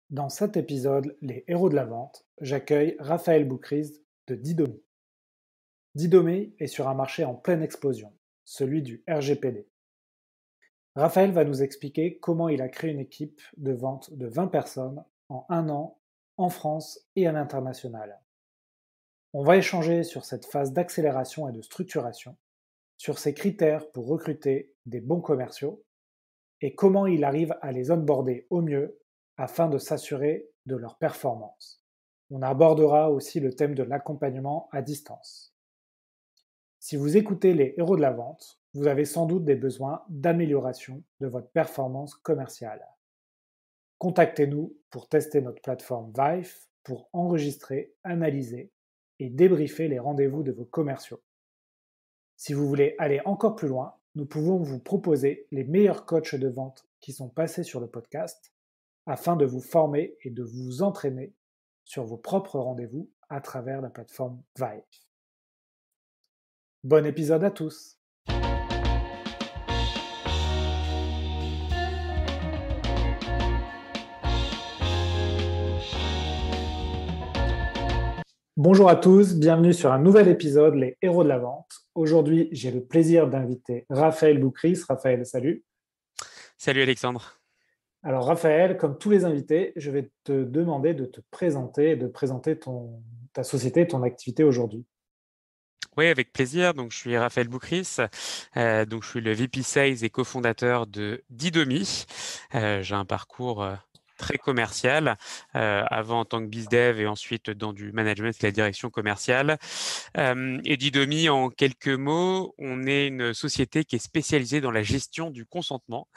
Dans cet épisode, Les héros de la vente, j'accueille Raphaël Boucrist de Didomi. Didomi est sur un marché en pleine explosion, celui du RGPD. Raphaël va nous expliquer comment il a créé une équipe de vente de 20 personnes en un an en France et à l'international. On va échanger sur cette phase d'accélération et de structuration, sur ses critères pour recruter des bons commerciaux et comment il arrive à les onboarder au mieux afin de s'assurer de leur performance. On abordera aussi le thème de l'accompagnement à distance. Si vous écoutez les héros de la vente, vous avez sans doute des besoins d'amélioration de votre performance commerciale. Contactez-nous pour tester notre plateforme Vive pour enregistrer, analyser et débriefer les rendez-vous de vos commerciaux. Si vous voulez aller encore plus loin, nous pouvons vous proposer les meilleurs coachs de vente qui sont passés sur le podcast afin de vous former et de vous entraîner sur vos propres rendez-vous à travers la plateforme Vive. Bon épisode à tous! Bonjour à tous, bienvenue sur un nouvel épisode, Les héros de la vente. Aujourd'hui, j'ai le plaisir d'inviter Raphaël Boucrist. Raphaël, salut. Salut Alexandre. Alors Raphaël, comme tous les invités, je vais te demander de te présenter et de présenter ta société, ton activité aujourd'hui. Oui, avec plaisir. Donc, je suis Raphaël Boucrist. Donc, je suis le VP Sales et cofondateur de Didomi. J'ai un parcours très commercial, avant en tant que BizDev et ensuite dans du management et la direction commerciale. Et Didomi, en quelques mots, on est une société qui est spécialisée dans la gestion du consentement.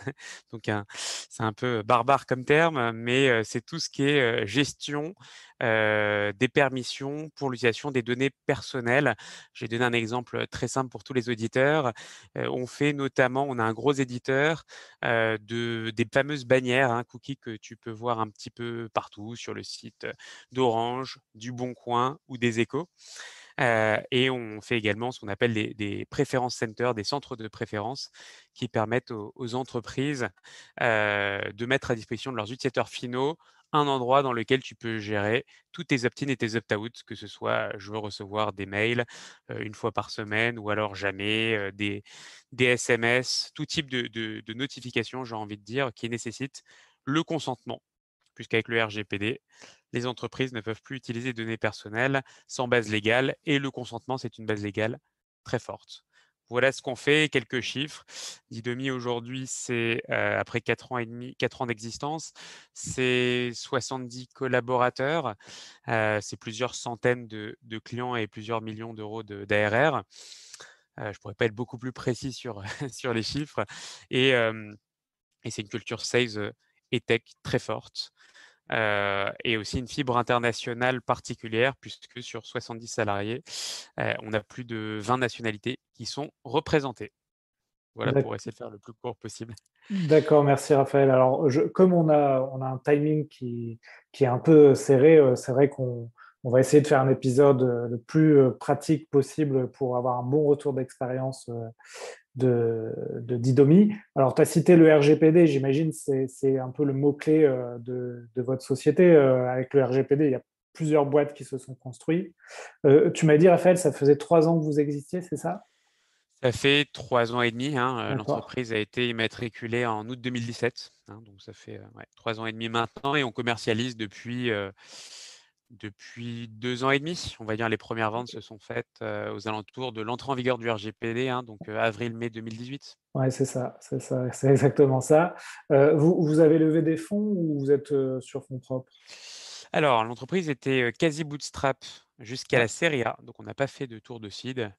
Donc, c'est un peu barbare comme terme, mais c'est tout ce qui est gestion des permissions pour l'utilisation des données personnelles. Je vais donner un exemple très simple pour tous les auditeurs. On a un gros éditeur des fameuses bannières, cookies que tu peux voir un petit peu partout sur le site d'Orange, du Bon Coin ou des Échos. Et on fait également ce qu'on appelle des preference centers, des centres de préférence qui permettent aux entreprises de mettre à disposition de leurs utilisateurs finaux un endroit dans lequel tu peux gérer tous tes opt-in et tes opt-out, que ce soit je veux recevoir des mails une fois par semaine ou alors jamais, des SMS, tout type de notifications, j'ai envie de dire, qui nécessitent le consentement. Puisqu'avec le RGPD, les entreprises ne peuvent plus utiliser de données personnelles sans base légale et le consentement, c'est une base légale très forte. Voilà ce qu'on fait, quelques chiffres. Didomi aujourd'hui, c'est après 4 ans et demi, 4 ans d'existence, c'est 70 collaborateurs, c'est plusieurs centaines de clients et plusieurs millions d'euros d'ARR. Je ne pourrais pas être beaucoup plus précis sur, sur les chiffres. Et, et c'est une culture sales et tech très forte. Et aussi une fibre internationale particulière puisque sur 70 salariés, on a plus de 20 nationalités qui sont représentées. Voilà pour essayer de faire le plus court possible. D'accord, merci Raphaël. Alors, comme on a un timing qui est un peu serré, c'est vrai qu'on va essayer de faire un épisode le plus pratique possible pour avoir un bon retour d'expérience de Didomi. Alors, tu as cité le RGPD, j'imagine, c'est un peu le mot-clé de votre société. Avec le RGPD, il y a plusieurs boîtes qui se sont construites. Tu m'as dit, Raphaël, ça faisait 3 ans que vous existiez, c'est ça? Ça fait 3 ans et demi, D'accord. l'entreprise a été immatriculée en août 2017, donc ça fait, 3 ans et demi maintenant et on commercialise depuis 2 ans et demi. On va dire les premières ventes se sont faites, aux alentours de l'entrée en vigueur du RGPD, donc avril-mai 2018. Ouais, c'est ça, c'est exactement ça. Vous avez levé des fonds ou vous êtes sur fonds propres? Alors, l'entreprise était, quasi bootstrap jusqu'à Ouais, la série A, donc on n'a pas fait de tour de seed.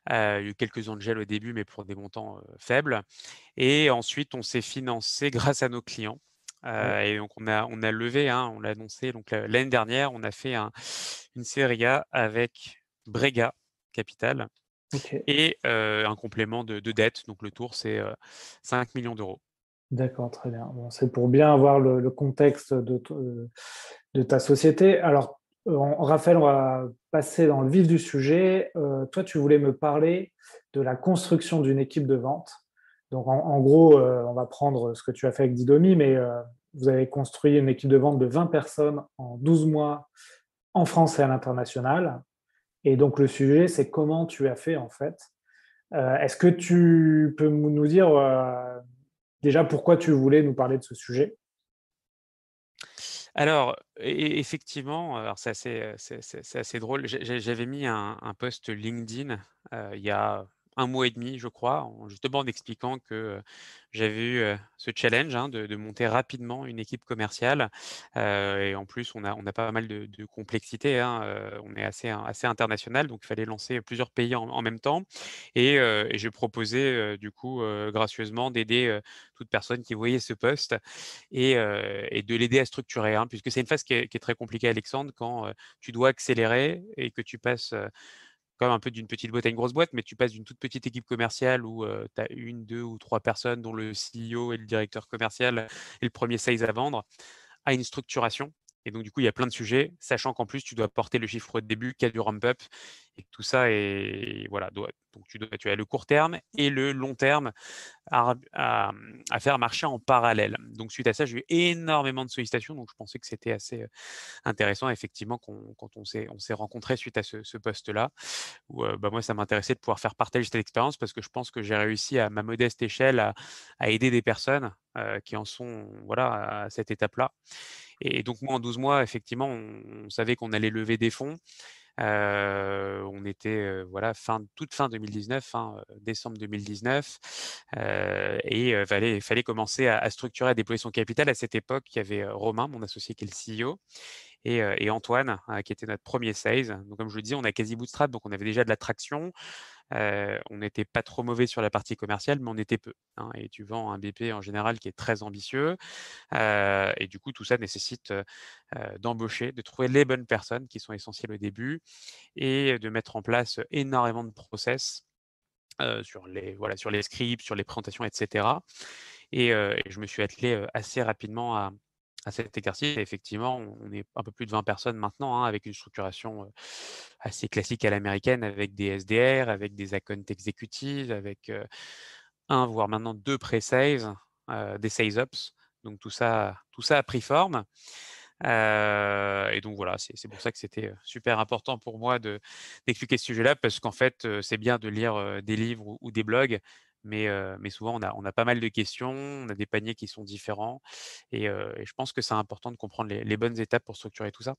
Il y a eu quelques angels au début, mais pour des montants, faibles et ensuite on s'est financé grâce à nos clients, ouais, et donc on a levé, on l'a annoncé donc l'année dernière, on a fait une série A avec Brega Capital ok, et un complément de dette, donc le tour c'est, 5 millions d'euros. d'accord, très bien. Bon, c'est pour bien avoir le contexte de ta société. Alors, Raphaël, on va passer dans le vif du sujet. Toi, tu voulais me parler de la construction d'une équipe de vente. Donc, en gros, on va prendre ce que tu as fait avec Didomi, mais Vous avez construit une équipe de vente de 20 personnes en 12 mois en France et à l'international. Et donc, le sujet, c'est comment tu as fait, en fait. Est-ce que tu peux nous dire déjà pourquoi tu voulais nous parler de ce sujet? Alors, effectivement, alors c'est assez drôle. J'avais mis un post LinkedIn, il y a 1 mois et demi, je crois, justement en expliquant que, j'avais eu, ce challenge, hein, de monter rapidement une équipe commerciale, et en plus on a pas mal de complexité, hein, on est assez international, donc il fallait lancer plusieurs pays en même temps et je proposais, du coup, gracieusement d'aider, toute personne qui voyait ce post et de l'aider à structurer, hein, puisque c'est une phase qui est très compliquée, Alexandre, quand, tu dois accélérer et que tu passes, comme un peu d'une petite boîte à une grosse boîte, mais tu passes d'une toute petite équipe commerciale où, tu as 1, 2 ou 3 personnes, dont le CEO et le directeur commercial et le premier sales à vendre, à une structuration. Et donc du coup, il y a plein de sujets, sachant qu'en plus tu dois porter le chiffre de début, qu'il y a du ramp up et que tout ça est voilà, donc tu as le court terme et le long terme à faire marcher en parallèle. Donc suite à ça, j'ai eu énormément de sollicitations, donc je pensais que c'était assez, intéressant effectivement quand on s'est rencontrés suite à ce poste-là où, bah, moi ça m'intéressait de pouvoir faire partager cette expérience parce que je pense que j'ai réussi à ma modeste échelle à aider des personnes, qui en sont voilà, à cette étape-là et donc moi en 12 mois effectivement on savait qu'on allait lever des fonds. On était, voilà toute fin 2019, hein, décembre 2019, et fallait commencer à structurer, à déployer son capital. À cette époque, il y avait, Romain, mon associé qui est le CEO et Antoine, qui était notre premier sales. Donc comme je le disais, on a quasi bootstrap, donc on avait déjà de la traction. On n'était pas trop mauvais sur la partie commerciale, mais on était peu, hein et tu vends un BP en général qui est très ambitieux, et du coup tout ça nécessite, d'embaucher, de trouver les bonnes personnes qui sont essentielles au début et de mettre en place énormément de process, sur les scripts, sur les présentations et cetera et je me suis attelé, assez rapidement à cet exercice et effectivement, on est un peu plus de 20 personnes maintenant, hein, avec une structuration, assez classique à l'américaine avec des SDR, avec des account executives, avec, 1 voire maintenant 2 pre-sales, des sales ops. Donc tout ça a pris forme. Et donc voilà, c'est pour ça que c'était, super important pour moi d'expliquer ce sujet-là parce qu'en fait, c'est bien de lire, des livres ou des blogs, mais souvent on a pas mal de questions, on a des paniers qui sont différents et je pense que c'est important de comprendre les bonnes étapes pour structurer tout ça.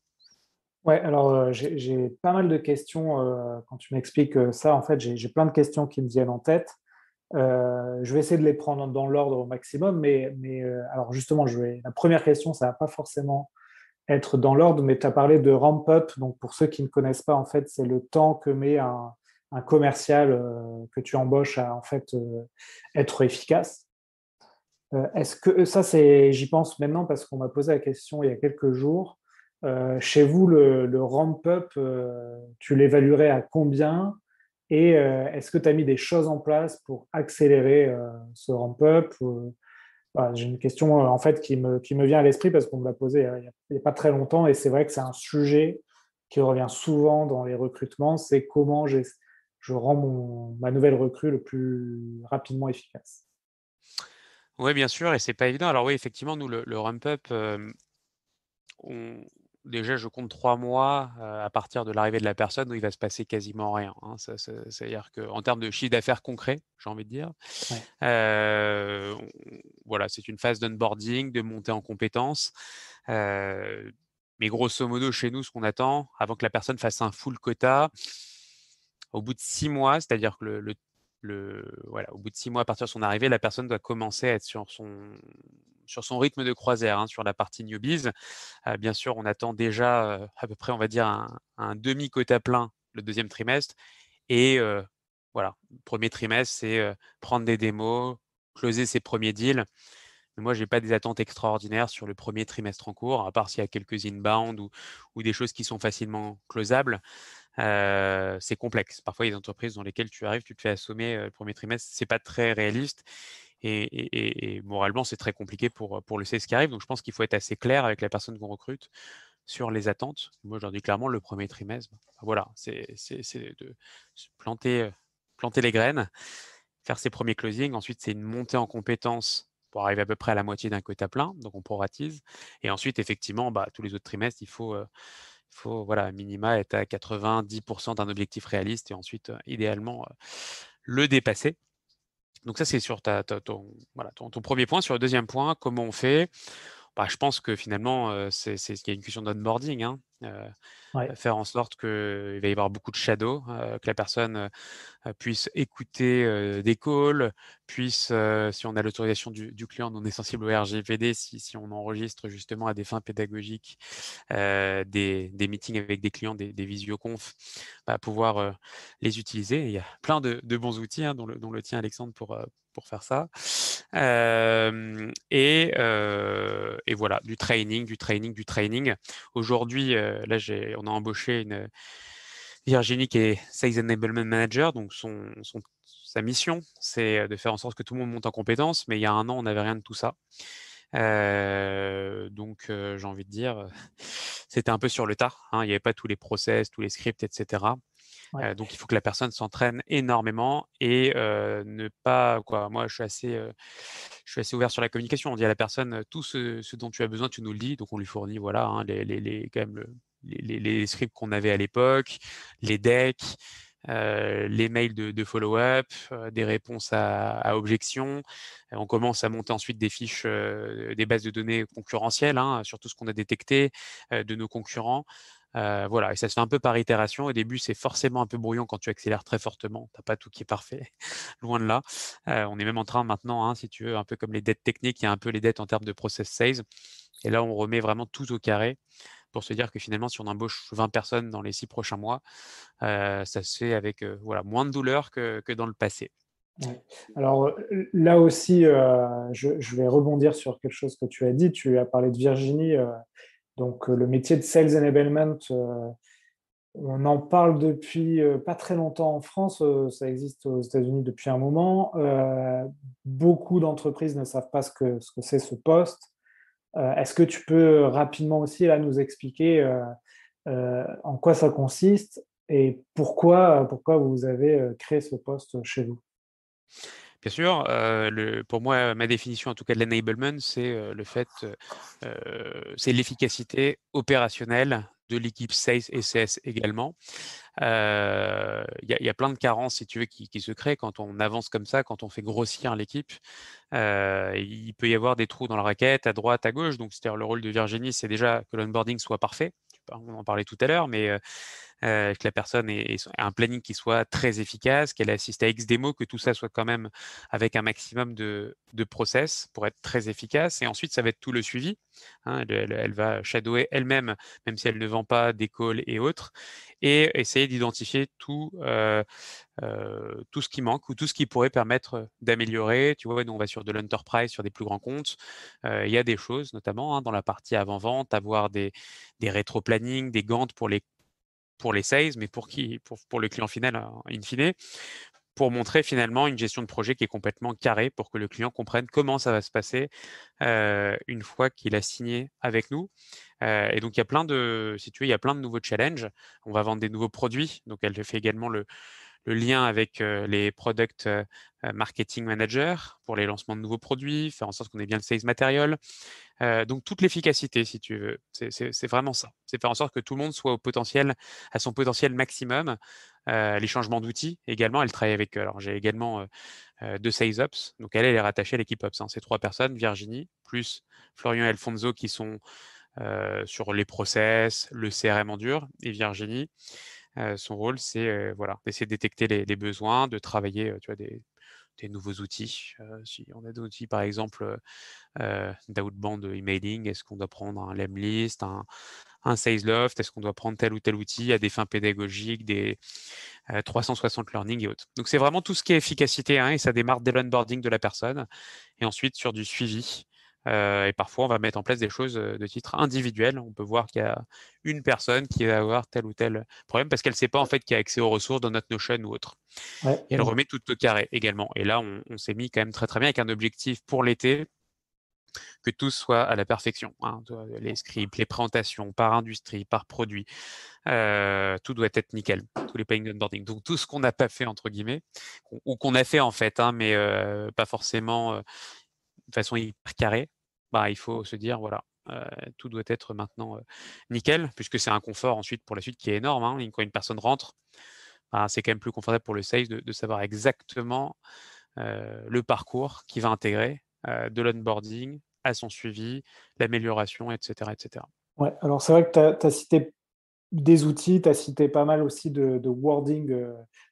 Ouais, alors, j'ai pas mal de questions, quand tu m'expliques, ça, en fait, j'ai plein de questions qui me viennent en tête. Je vais essayer de les prendre dans l'ordre au maximum, mais alors justement, la première question, ça va pas forcément être dans l'ordre, mais tu as parlé de ramp up. Donc, pour ceux qui ne connaissent pas, en fait, c'est le temps que met un commercial que tu embauches à en fait être efficace. Est-ce que ça, j'y pense maintenant parce qu'on m'a posé la question il y a quelques jours. Chez vous, le ramp up, tu l'évaluerais à combien? Et est-ce que tu as mis des choses en place pour accélérer ce ramp up? Voilà, j'ai une question en fait qui me vient à l'esprit parce qu'on me l'a posée il y a pas très longtemps et c'est vrai que c'est un sujet qui revient souvent dans les recrutements, c'est comment je rends ma nouvelle recrue le plus rapidement efficace. Ouais, bien sûr et c'est pas évident. Alors oui, effectivement, nous le ramp up, on déjà je compte 3 mois, à partir de l'arrivée de la personne où il va se passer quasiment rien, hein. C'est-à-dire qu'en termes de chiffre d'affaires concret, j'ai envie de dire, Ouais. on voilà, c'est une phase d'onboarding, de montée en compétences, heu, mais grosso modo chez nous, ce qu'on attend, avant que la personne fasse un full quota, au bout de 6 mois, c'est-à-dire que voilà, au bout de 6 mois à partir de son arrivée, la personne doit commencer à être sur son rythme de croisière, hein, sur la partie newbies. Bien sûr, on attend déjà, à peu près, on va dire un demi quota plein le deuxième trimestre et voilà, 1er trimestre, c'est, prendre des démos, closer ses premiers deals. Mais moi, j'ai pas des attentes extraordinaires sur le premier trimestre en cours, à part s'il y a quelques inbound ou des choses qui sont facilement closables. C'est complexe. Parfois, il y a des entreprises dans lesquelles tu arrives, tu te fais assommer, le 1er trimestre, c'est pas très réaliste et moralement, c'est très compliqué pour le CS qui arrive. Donc je pense qu'il faut être assez clair avec la personne qu'on recrute sur les attentes. Moi, je leur dis clairement le premier trimestre, bah, voilà, c'est de se planter les graines, faire ses premiers closings. Ensuite, c'est une montée en compétences pour arriver à peu près à la moitié d'un quota plein, donc on proratise. Et ensuite, effectivement, tous les autres trimestres, il faut voilà, à minima être à 90% d'un objectif réaliste et ensuite, idéalement, le dépasser. Donc ça, c'est sur ton premier point. Sur le deuxième point, comment on fait? Je pense que finalement, il y a une question d'onboarding, hein. Ouais. Faire en sorte qu'il va y avoir beaucoup de shadow, que la personne puisse écouter des calls, puisse, si on a l'autorisation du client, on est sensible au RGPD, si on enregistre justement à des fins pédagogiques des meetings avec des clients, des visioconf, pouvoir les utiliser. Et il y a plein de bons outils, hein, dont le tien, Alexandre, pour faire ça. Et voilà, du training. Aujourd'hui, là, on a embauché une Virginie qui est Sales Enablement Manager, donc sa mission, c'est de faire en sorte que tout le monde monte en compétences, mais il y a un an, on n'avait rien de tout ça. Donc, j'ai envie de dire, c'était un peu sur le tas, hein, il n'y avait pas tous les process, tous les scripts, etc. Ouais. Donc, il faut que la personne s'entraîne énormément et ne pas, quoi. Moi, je suis assez ouvert sur la communication. On dit à la personne, tout ce dont tu as besoin, tu nous le dis. Donc, on lui fournit, voilà, hein, quand même les scripts qu'on avait à l'époque, les decks, les mails de follow-up, des réponses à objections. On commence à monter ensuite des fiches, des bases de données concurrentielles, hein, sur tout ce qu'on a détecté de nos concurrents. Voilà, et ça se fait un peu par itération. Au début, c'est forcément un peu brouillon quand tu accélères très fortement. Tu n'as pas tout qui est parfait, loin de là. On est même en train maintenant, hein, si tu veux, un peu comme les dettes techniques, il y a un peu les dettes en termes de process sales. Et là, on remet vraiment tout au carré pour se dire que finalement, si on embauche 20 personnes dans les 6 prochains mois, ça se fait avec voilà, moins de douleur que dans le passé. Ouais. Alors là aussi, je vais rebondir sur quelque chose que tu as dit. Tu as parlé de Virginie, donc le métier de Sales Enablement, on en parle depuis pas très longtemps en France, ça existe aux États-Unis depuis un moment. Beaucoup d'entreprises ne savent pas ce que c'est ce poste. Est-ce que tu peux rapidement aussi là, nous expliquer en quoi ça consiste et pourquoi vous avez créé ce poste chez vous? Bien sûr, pour moi, ma définition en tout cas de l'enablement, c'est le fait, c'est l'efficacité opérationnelle de l'équipe Sales et CS également. Il y a plein de carences, si tu veux, qui se créent quand on avance comme ça, quand on fait grossir l'équipe. Il peut y avoir des trous dans la raquette, à droite, à gauche. Donc, c'est-à-dire le rôle de Virginie, c'est déjà que l'onboarding soit parfait. On en parlait tout à l'heure, mais que la personne ait un planning qui soit très efficace, qu'elle assiste à X démo, que tout ça soit quand même avec un maximum de process pour être très efficace. Et ensuite, ça va être tout le suivi, hein. Elle va shadower elle-même, même si elle ne vend pas des calls et autres, et essayer d'identifier tout ce qui manque ou tout ce qui pourrait permettre d'améliorer. Tu vois, nous, on va sur de l'enterprise, sur des plus grands comptes. Il y a des choses, notamment, hein, dans la partie avant-vente, avoir des rétro-planning, des Gantt pour les sales, mais pour le client final, in fine, pour montrer finalement une gestion de projet qui est complètement carrée pour que le client comprenne comment ça va se passer une fois qu'il a signé avec nous. Et donc, si tu veux, il y a plein de nouveaux challenges. On va vendre des nouveaux produits. Donc, elle fait également le lien avec les product marketing managers pour les lancements de nouveaux produits, faire en sorte qu'on ait bien le sales material. Donc, toute l'efficacité, si tu veux, c'est vraiment ça. C'est faire en sorte que tout le monde soit à son potentiel maximum. Les changements d'outils également, elle travaille avec. Alors, j'ai également 2 sales ops. Donc, elle est rattachée à l'équipe ops, hein. C'est 3 personnes, Virginie, plus Florian et Alfonso qui sont sur les process, le CRM en dur, et Virginie. Son rôle, c'est voilà, d'essayer de détecter les besoins, de travailler tu vois, des nouveaux outils. Si on a des outils, par exemple, d'outbound emailing, est-ce qu'on doit prendre un Lemlist, un Salesloft, est-ce qu'on doit prendre tel ou tel outil à des fins pédagogiques, des 360 learning et autres. Donc, c'est vraiment tout ce qui est efficacité, hein, et ça démarre dès l'onboarding de la personne. Et ensuite, sur du suivi. Et parfois, on va mettre en place des choses de titre individuel. On peut voir qu'il y a une personne qui va avoir tel ou tel problème parce qu'elle ne sait pas en fait qu'il y a accès aux ressources dans notre Notion ou autre. Ouais, Et elle ouais. remet tout au carré également. Et là, on s'est mis quand même très très bien avec un objectif pour l'été que tout soit à la perfection, hein. Les scripts, les présentations par industrie, par produit, tout doit être nickel, tous les planning onboarding. Donc tout ce qu'on n'a pas fait entre guillemets, ou qu'on a fait en fait, hein, mais pas forcément de façon hyper carrée, il faut se dire, voilà, tout doit être maintenant nickel, puisque c'est un confort ensuite pour la suite qui est énorme. Hein. Quand une personne rentre, c'est quand même plus confortable pour le sales de savoir exactement le parcours qu'il va intégrer, de l'onboarding à son suivi, l'amélioration, etc., etc. Ouais, alors c'est vrai que tu as cité des outils, tu as cité pas mal aussi de wording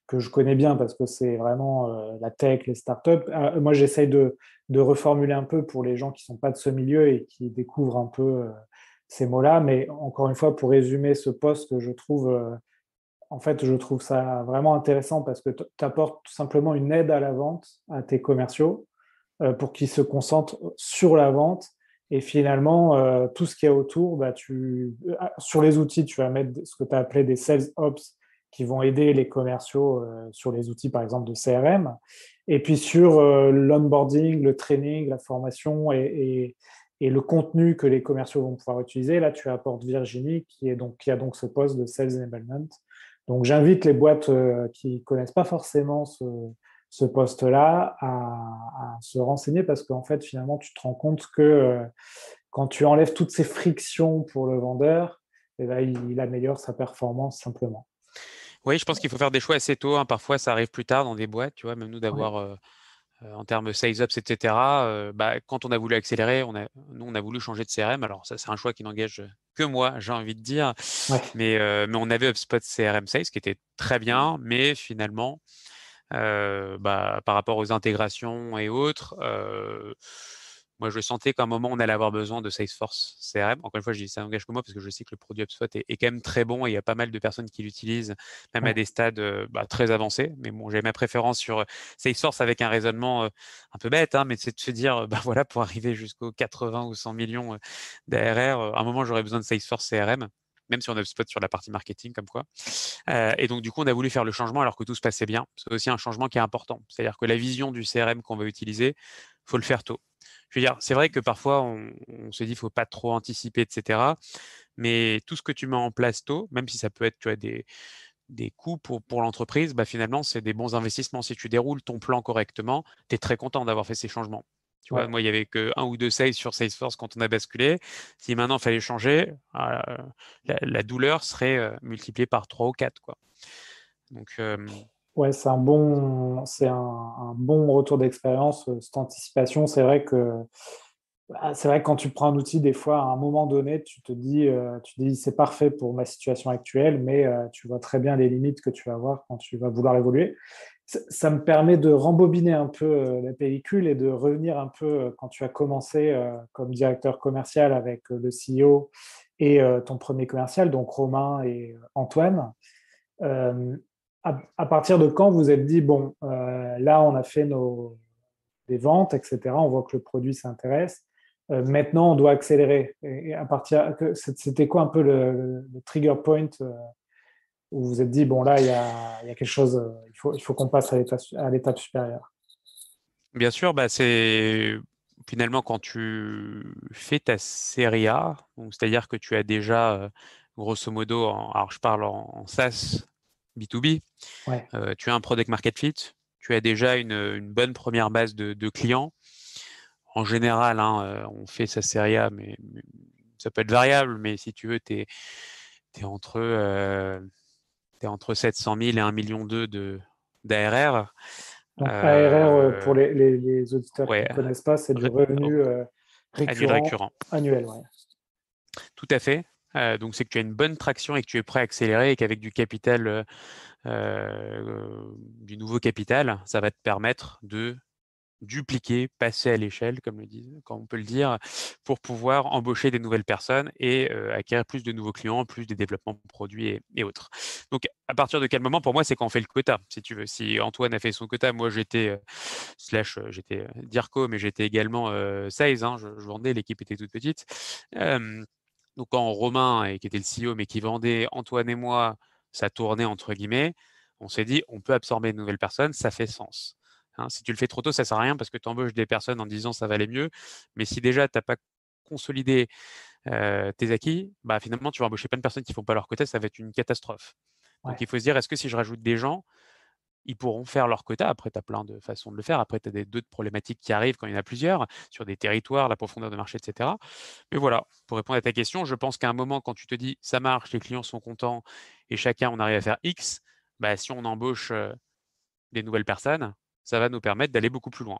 que je connais bien parce que c'est vraiment la tech, les startups. Moi, j'essaye de reformuler un peu pour les gens qui sont pas de ce milieu et qui découvrent un peu ces mots-là. Mais encore une fois, pour résumer ce poste, je trouve, en fait, je trouve ça vraiment intéressant parce que tu apportes tout simplement une aide à la vente à tes commerciaux pour qu'ils se concentrent sur la vente. Et finalement, tout ce qu'il y a autour, sur les outils, tu vas mettre ce que tu as appelé des sales ops qui vont aider les commerciaux sur les outils, par exemple, de CRM. Et puis sur l'onboarding, le training, la formation et le contenu que les commerciaux vont pouvoir utiliser, là, tu apportes Virginie qui a donc ce poste de Sales Enablement. Donc, j'invite les boîtes qui ne connaissent pas forcément ce poste-là à se renseigner parce qu'en fait, finalement, tu te rends compte que quand tu enlèves toutes ces frictions pour le vendeur, eh ben, il améliore sa performance simplement. Oui, je pense qu'il faut faire des choix assez tôt. Hein. Parfois, ça arrive plus tard dans des boîtes, tu vois, même nous Ouais. d'avoir en termes sales ops, etc. Quand on a voulu accélérer, nous, on a voulu changer de CRM. Alors ça, c'est un choix qui n'engage que moi, j'ai envie de dire. Ouais. Mais on avait HubSpot CRM Sales qui était très bien, mais finalement, par rapport aux intégrations et autres, moi, je sentais qu'à un moment, on allait avoir besoin de Salesforce CRM. Encore une fois, je dis ça n'engage que moi parce que je sais que le produit HubSpot est quand même très bon et il y a pas mal de personnes qui l'utilisent, même à Ouais. des stades très avancés. Mais bon, j'ai ma préférence sur Salesforce avec un raisonnement un peu bête, hein, mais c'est de se dire, voilà, pour arriver jusqu'aux 80 ou 100 millions d'ARR, à un moment, j'aurais besoin de Salesforce CRM, même si on a HubSpot sur la partie marketing, comme quoi. Et donc, du coup, on a voulu faire le changement alors que tout se passait bien. C'est aussi un changement qui est important. C'est-à-dire que la vision du CRM qu'on va utiliser, faut le faire tôt. Je veux dire, c'est vrai que parfois, on se dit, faut pas trop anticiper, etc. Mais tout ce que tu mets en place tôt, même si ça peut être, tu vois, des coûts pour l'entreprise, finalement, c'est des bons investissements. Si tu déroules ton plan correctement, tu es très content d'avoir fait ces changements. Tu vois, Ouais. moi, il y avait que un ou deux sales sur Salesforce quand on a basculé. Si maintenant il fallait changer, la douleur serait multipliée par 3 ou 4, quoi. Donc, Ouais, c'est un bon retour d'expérience, cette anticipation. C'est vrai que quand tu prends un outil, des fois, à un moment donné, tu dis c'est parfait pour ma situation actuelle, mais tu vois très bien les limites que tu vas avoir quand tu vas vouloir évoluer. Ça me permet de rembobiner un peu la pellicule et de revenir un peu quand tu as commencé comme directeur commercial avec le CEO et ton premier commercial, donc Romain et Antoine. Euh, à partir de quand vous vous êtes dit, bon, là, on a fait des ventes, etc. On voit que le produit s'intéresse. Maintenant, on doit accélérer. Et à partir, c'était quoi un peu le trigger point où vous vous êtes dit, bon, là, il y a quelque chose, il faut qu'on passe à l'étape supérieure. bien sûr, c'est finalement quand tu fais ta série A, donc c'est-à-dire que tu as déjà, grosso modo, alors je parle en SaaS B2B, Ouais, tu as un product market fit, tu as déjà une bonne première base de clients. En général, hein, on fait sa série A, mais ça peut être variable, mais si tu veux, tu es entre 700 000 et 1,2 million d'ARR. donc ARR, pour Euh, les auditeurs qui ouais, ne connaissent pas, c'est du ré- revenu annuel récurrent récurrent. annuel. Ouais. Tout à fait. Donc, c'est que tu as une bonne traction et que tu es prêt à accélérer et qu'avec du capital, du nouveau capital, ça va te permettre de dupliquer, passer à l'échelle, comme on peut le dire, pour pouvoir embaucher des nouvelles personnes et acquérir plus de nouveaux clients, plus des développements de produits et autres. Donc, à partir de quel moment, pour moi, c'est quand on fait le quota, si tu veux. Si Antoine a fait son quota, moi, j'étais Dirco, mais j'étais également sales, hein, je vendais, l'équipe était toute petite. Donc, quand Romain, qui était le CEO, mais qui vendait, Antoine et moi, ça tournait entre guillemets, on s'est dit, on peut absorber de nouvelles personnes, ça fait sens. Hein, si tu le fais trop tôt, ça sert à rien parce que tu embauches des personnes en disant ça va aller mieux. Mais si déjà tu n'as pas consolidé tes acquis, finalement tu vas embaucher plein de personnes qui font pas leur quota, ça va être une catastrophe. Ouais. Donc il faut se dire, est-ce que si je rajoute des gens, ils pourront faire leur quota. Après, tu as plein de façons de le faire. Après, tu as d'autres problématiques qui arrivent quand il y en a plusieurs, sur des territoires, la profondeur de marché, etc. Mais voilà, pour répondre à ta question, je pense qu'à un moment, quand tu te dis ça marche, les clients sont contents et chacun, on arrive à faire X, bah, si on embauche des nouvelles personnes, ça va nous permettre d'aller beaucoup plus loin.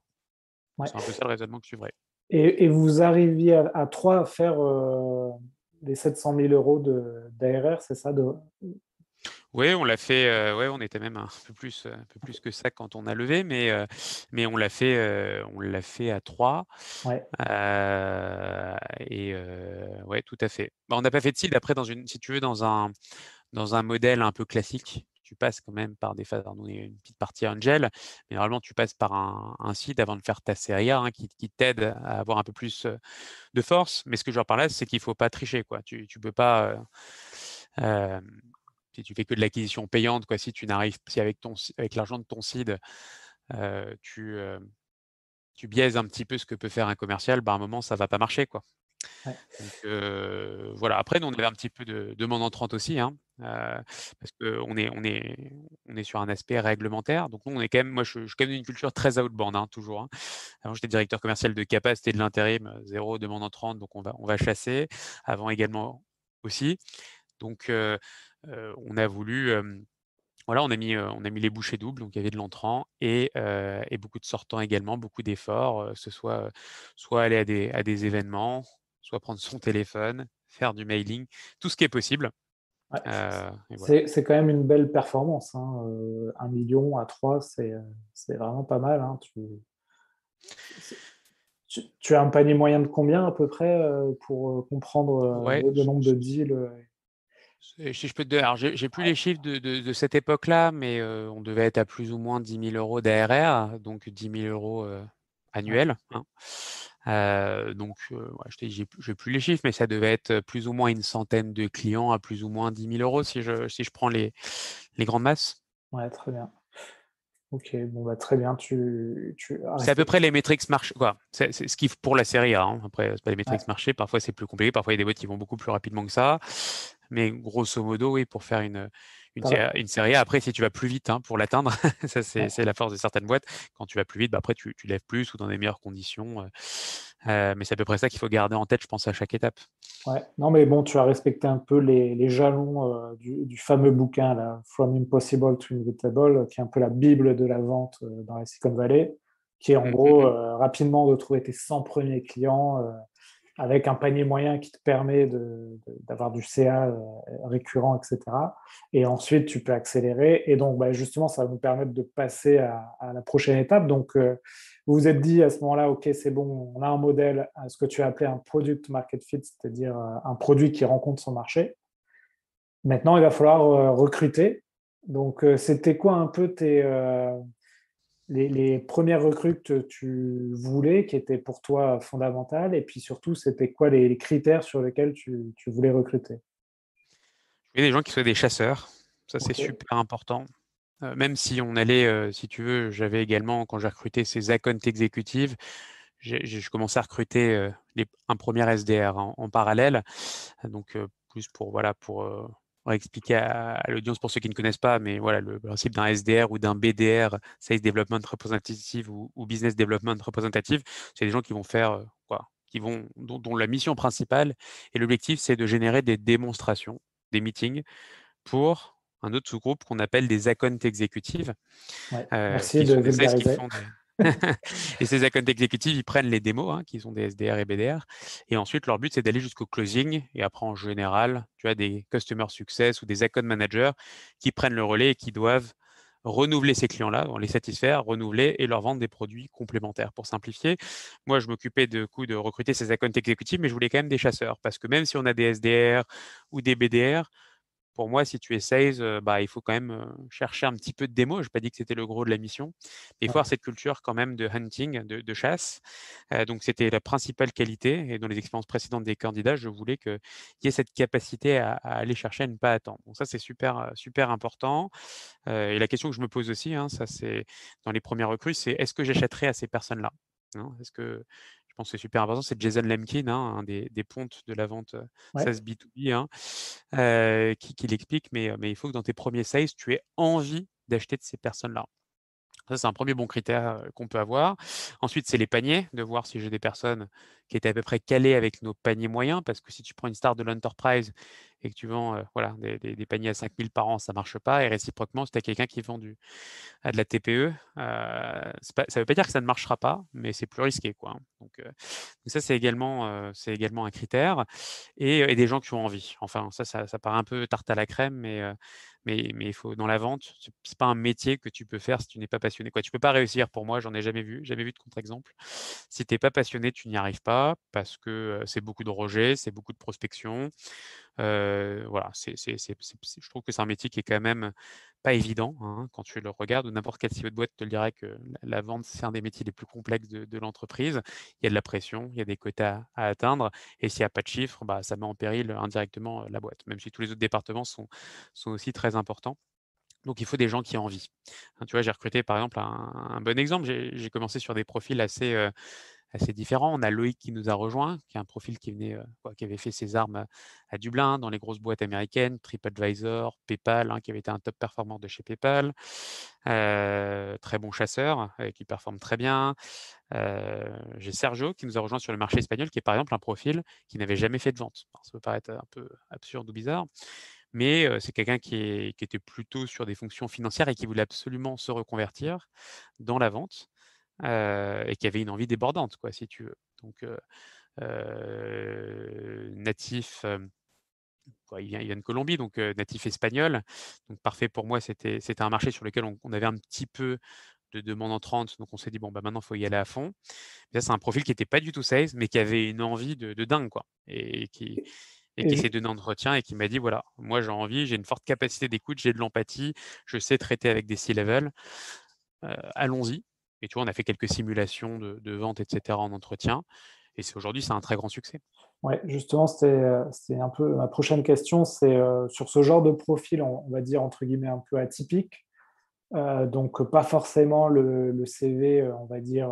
Ouais. C'est un peu ça le raisonnement que je suivrai. Et vous arriviez à 3 à faire les 700 000 euros d'ARR, c'est ça Oui, on l'a fait, ouais, on était même un peu plus que ça quand on a levé, mais on l'a fait à 3. Ouais, Ouais, tout à fait. Bah, on n'a pas fait de seed. Après, si tu veux, dans un modèle un peu classique, tu passes quand même par des phases. Alors, nous, on est une petite partie angel, mais normalement, tu passes par un seed avant de faire ta série A, hein, qui t'aide à avoir un peu plus de force. Mais ce que je veux dire par là, c'est qu'il ne faut pas tricher, quoi. Tu peux pas. Euh, si tu fais que de l'acquisition payante, quoi, si avec l'argent de ton seed, euh, tu, euh, tu biaises un petit peu ce que peut faire un commercial, bah, à un moment, ça va pas marcher, quoi. ouais, Donc voilà. Après, nous, on avait un petit peu de demande entrante aussi, hein, parce on est sur un aspect réglementaire. Donc nous, on est quand même, moi, je suis quand même d'une culture très outbound, hein, toujours, hein. Avant, j'étais directeur commercial de capacité de l'intérim, zéro demande entrante, donc on va chasser. Avant également aussi. Donc on a voulu, voilà, on a mis les bouchées doubles, donc il y avait de l'entrant et beaucoup de sortants également, beaucoup d'efforts, que ce soit aller à des événements, soit prendre son téléphone, faire du mailing, tout ce qui est possible. ouais. Et voilà. C'est quand même une belle performance, hein. 1 million à 3, c'est vraiment pas mal, hein. Tu as un panier moyen de combien à peu près pour comprendre Ouais, le nombre de deals si je peux te donner, alors j'ai plus les chiffres de cette époque-là, mais on devait être à plus ou moins 10 000 euros d'ARR, donc 10 000 euros ouais. annuels, hein. Donc, ouais, je t'ai dit, j'ai plus les chiffres, mais ça devait être plus ou moins une centaine de clients à plus ou moins 10 000 euros si je prends les grandes masses. Ouais, très bien. Ok, bon, bah, très bien. Tu as C'est à peu resté. près les métriques marché, quoi. C'est ce qui pour la série A, hein. Après, c'est pas les Ouais, métriques marché. Parfois, c'est plus compliqué. Parfois, il y a des boîtes qui vont beaucoup plus rapidement que ça. Mais grosso modo, oui, pour faire t'as- une série A. Après, si tu vas plus vite, hein, pour l'atteindre, ça, ouais, c'est la force de certaines boîtes. Quand tu vas plus vite, bah, après, tu lèves plus ou dans des meilleures conditions. Mais c'est à peu près ça qu'il faut garder en tête, je pense, à chaque étape. ouais. Non, mais bon, tu as respecté un peu les jalons du fameux bouquin, là, From Impossible to Inevitable, qui est un peu la bible de la vente dans la Silicon Valley, qui est en Mm, gros mm, mm. rapidement de trouver tes 100 premiers clients avec un panier moyen qui te permet d'avoir du CA récurrent, etc. Et ensuite, tu peux accélérer. Et donc, bah, justement, ça va nous permettre de passer à la prochaine étape. Donc, vous vous êtes dit à ce moment-là, OK, c'est bon, on a un modèle, ce que tu as appelé un product market fit, c'est-à-dire un produit qui rencontre son marché. Maintenant, il va falloir recruter. Donc, c'était quoi un peu les premières recrues que tu voulais, qui étaient pour toi fondamentales, et puis surtout, c'était quoi les critères sur lesquels tu voulais recruter? Il y a des gens qui soient des chasseurs. Ça, c'est Ok, super important. Même si on allait, si tu veux, j'avais également, quand j'ai recruté ces account exécutives, je commençais à recruter un premier SDR en parallèle. Donc, plus pour, voilà, pour expliquer à l'audience pour ceux qui ne connaissent pas, mais voilà, le principe d'un SDR ou d'un BDR, Sales Development Representative ou Business Development Representative, c'est des gens qui vont faire quoi? Dont la mission principale et l'objectif, c'est de générer des démonstrations, des meetings pour un autre sous-groupe qu'on appelle des account exécutives, ouais. Merci qui de sont des sales qui vulgariser. font des et ces account exécutifs, ils prennent les démos, hein, qui sont des SDR et BDR, et ensuite leur but c'est d'aller jusqu'au closing. Et après, en général, tu as des customer success ou des account managers qui prennent le relais et qui doivent renouveler ces clients-là, les satisfaire, renouveler et leur vendre des produits complémentaires. Pour simplifier, moi je m'occupais de recruter ces account exécutifs, mais je voulais quand même des chasseurs parce que même si on a des SDR ou des BDR, pour moi, si tu es sales, bah, il faut quand même chercher un petit peu de démo. Je n'ai pas dit que c'était le gros de la mission. Mais il faut Ouais, avoir cette culture quand même de hunting, de chasse. Donc, c'était la principale qualité. Et dans les expériences précédentes des candidats, je voulais qu'il y ait cette capacité à aller chercher, à ne pas attendre. Donc, ça, c'est super, super important. Et la question que je me pose aussi, hein, ça, c'est dans les premières recrues, c'est est-ce que j'achèterai à ces personnes-là, hein? Est-ce que je pense que c'est super important. C'est Jason Lemkin, hein, un des pontes de la vente ouais, SaaS B2B, hein, qui l'explique, mais il faut que dans tes premiers sales, tu aies envie d'acheter de ces personnes-là. Ça, c'est un premier bon critère qu'on peut avoir. Ensuite, c'est les paniers, de voir si j'ai des personnes qui étaient à peu près calées avec nos paniers moyens, parce que si tu prends une star de l'enterprise et que tu vends voilà, des paniers à 5 000 par an, ça marche pas. Et réciproquement, si tu as quelqu'un qui vend à de la TPE, ça veut pas dire que ça ne marchera pas, mais c'est plus risqué, quoi, hein. Donc ça, c'est également un critère et des gens qui ont envie. Enfin, ça paraît un peu tarte à la crème, mais il faut dans la vente, c'est pas un métier que tu peux faire si tu n'es pas passionné, quoi. Tu peux pas réussir pour moi, j'en ai jamais vu de contre-exemple. Si tu es pas passionné, tu n'y arrives pas parce que, c'est beaucoup de rejets, c'est beaucoup de prospection. Voilà, je trouve que c'est un métier qui est quand même pas évident, hein, quand tu le regardes ou n'importe quel CEO de boîte te le dirait que la vente, c'est un des métiers les plus complexes de l'entreprise. Il y a de la pression, il y a des quotas à atteindre et s'il y a pas de chiffres, bah, ça met en péril, indirectement, la boîte, même si tous les autres départements sont aussi très importants. Donc il faut des gens qui ont envie. Hein, tu vois, j'ai recruté par exemple un bon exemple, j'ai commencé sur des profils assez différents. On a Loïc qui nous a rejoint, qui est un profil qui venait, qui avait fait ses armes à Dublin, dans les grosses boîtes américaines, TripAdvisor, PayPal, hein, qui avait été un top performant de chez PayPal. Très bon chasseur, qui performe très bien. J'ai Sergio qui nous a rejoint sur le marché espagnol, qui est par exemple un profil qui n'avait jamais fait de vente. Alors, ça peut paraître un peu absurde ou bizarre, mais c'est quelqu'un qui était plutôt sur des fonctions financières et qui voulait absolument se reconvertir dans la vente. Et qui avait une envie débordante, quoi, si tu veux. Donc, natif, il vient de Colombie, donc natif espagnol. Donc parfait pour moi, c'était un marché sur lequel on avait un petit peu de demande entrante, donc on s'est dit: «Bon, bah, maintenant, il faut y aller à fond». Et ça, c'est un profil qui était pas du tout sales, mais qui avait une envie de dingue, quoi, et qui Et s'est donné en entretien et qui m'a dit: «Voilà, moi, j'ai envie, j'ai une forte capacité d'écoute, j'ai de l'empathie, je sais traiter avec des C-level, allons-y». Et tu vois, on a fait quelques simulations de vente et cetera en entretien et aujourd'hui, c'est un très grand succès. ouais, justement, c'était un peu ma prochaine question, c'est, sur ce genre de profil, on va dire entre guillemets «un peu atypique», donc pas forcément le CV, on va dire,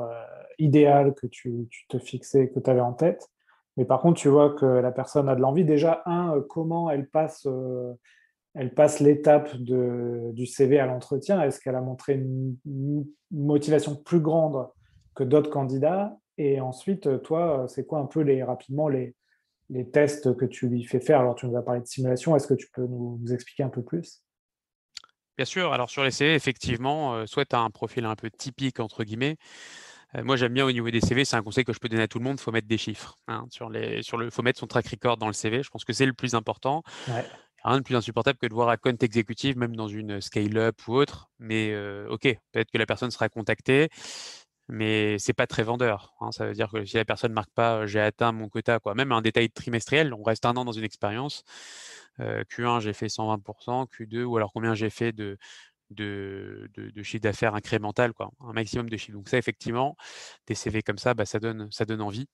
idéal que tu te fixais, que tu avais en tête. Mais par contre, tu vois que la personne a de l'envie. Déjà, comment elle passe l'étape du CV à l'entretien? Est-ce qu'elle a montré une motivation plus grande que d'autres candidats? Et ensuite, toi, c'est quoi un peu rapidement les tests que tu lui fais faire? Alors, tu nous as parlé de simulation, est-ce que tu peux nous expliquer un peu plus? Bien sûr, alors sur les CV, effectivement, soit tu as un profil un peu «typique» entre guillemets. Moi, j'aime bien au niveau des CV, c'est un conseil que je peux donner à tout le monde, faut mettre des chiffres, hein, faut mettre son track record dans le CV. Je pense que c'est le plus important. Ouais, Rien de plus insupportable que de voir un compte exécutif, même dans une scale-up ou autre. Mais OK, peut-être que la personne sera contactée, mais c'est pas très vendeur, hein. Ça veut dire que si la personne marque pas, «J'ai atteint mon quota», quoi, même un détail trimestriel, on reste 1 an dans une expérience. Q1, j'ai fait 120, Q2 ou alors combien j'ai fait de chiffre d'affaires incrémental, quoi, un maximum de chiffre. Donc ça, effectivement, des CV comme ça, bah, ça donne envie.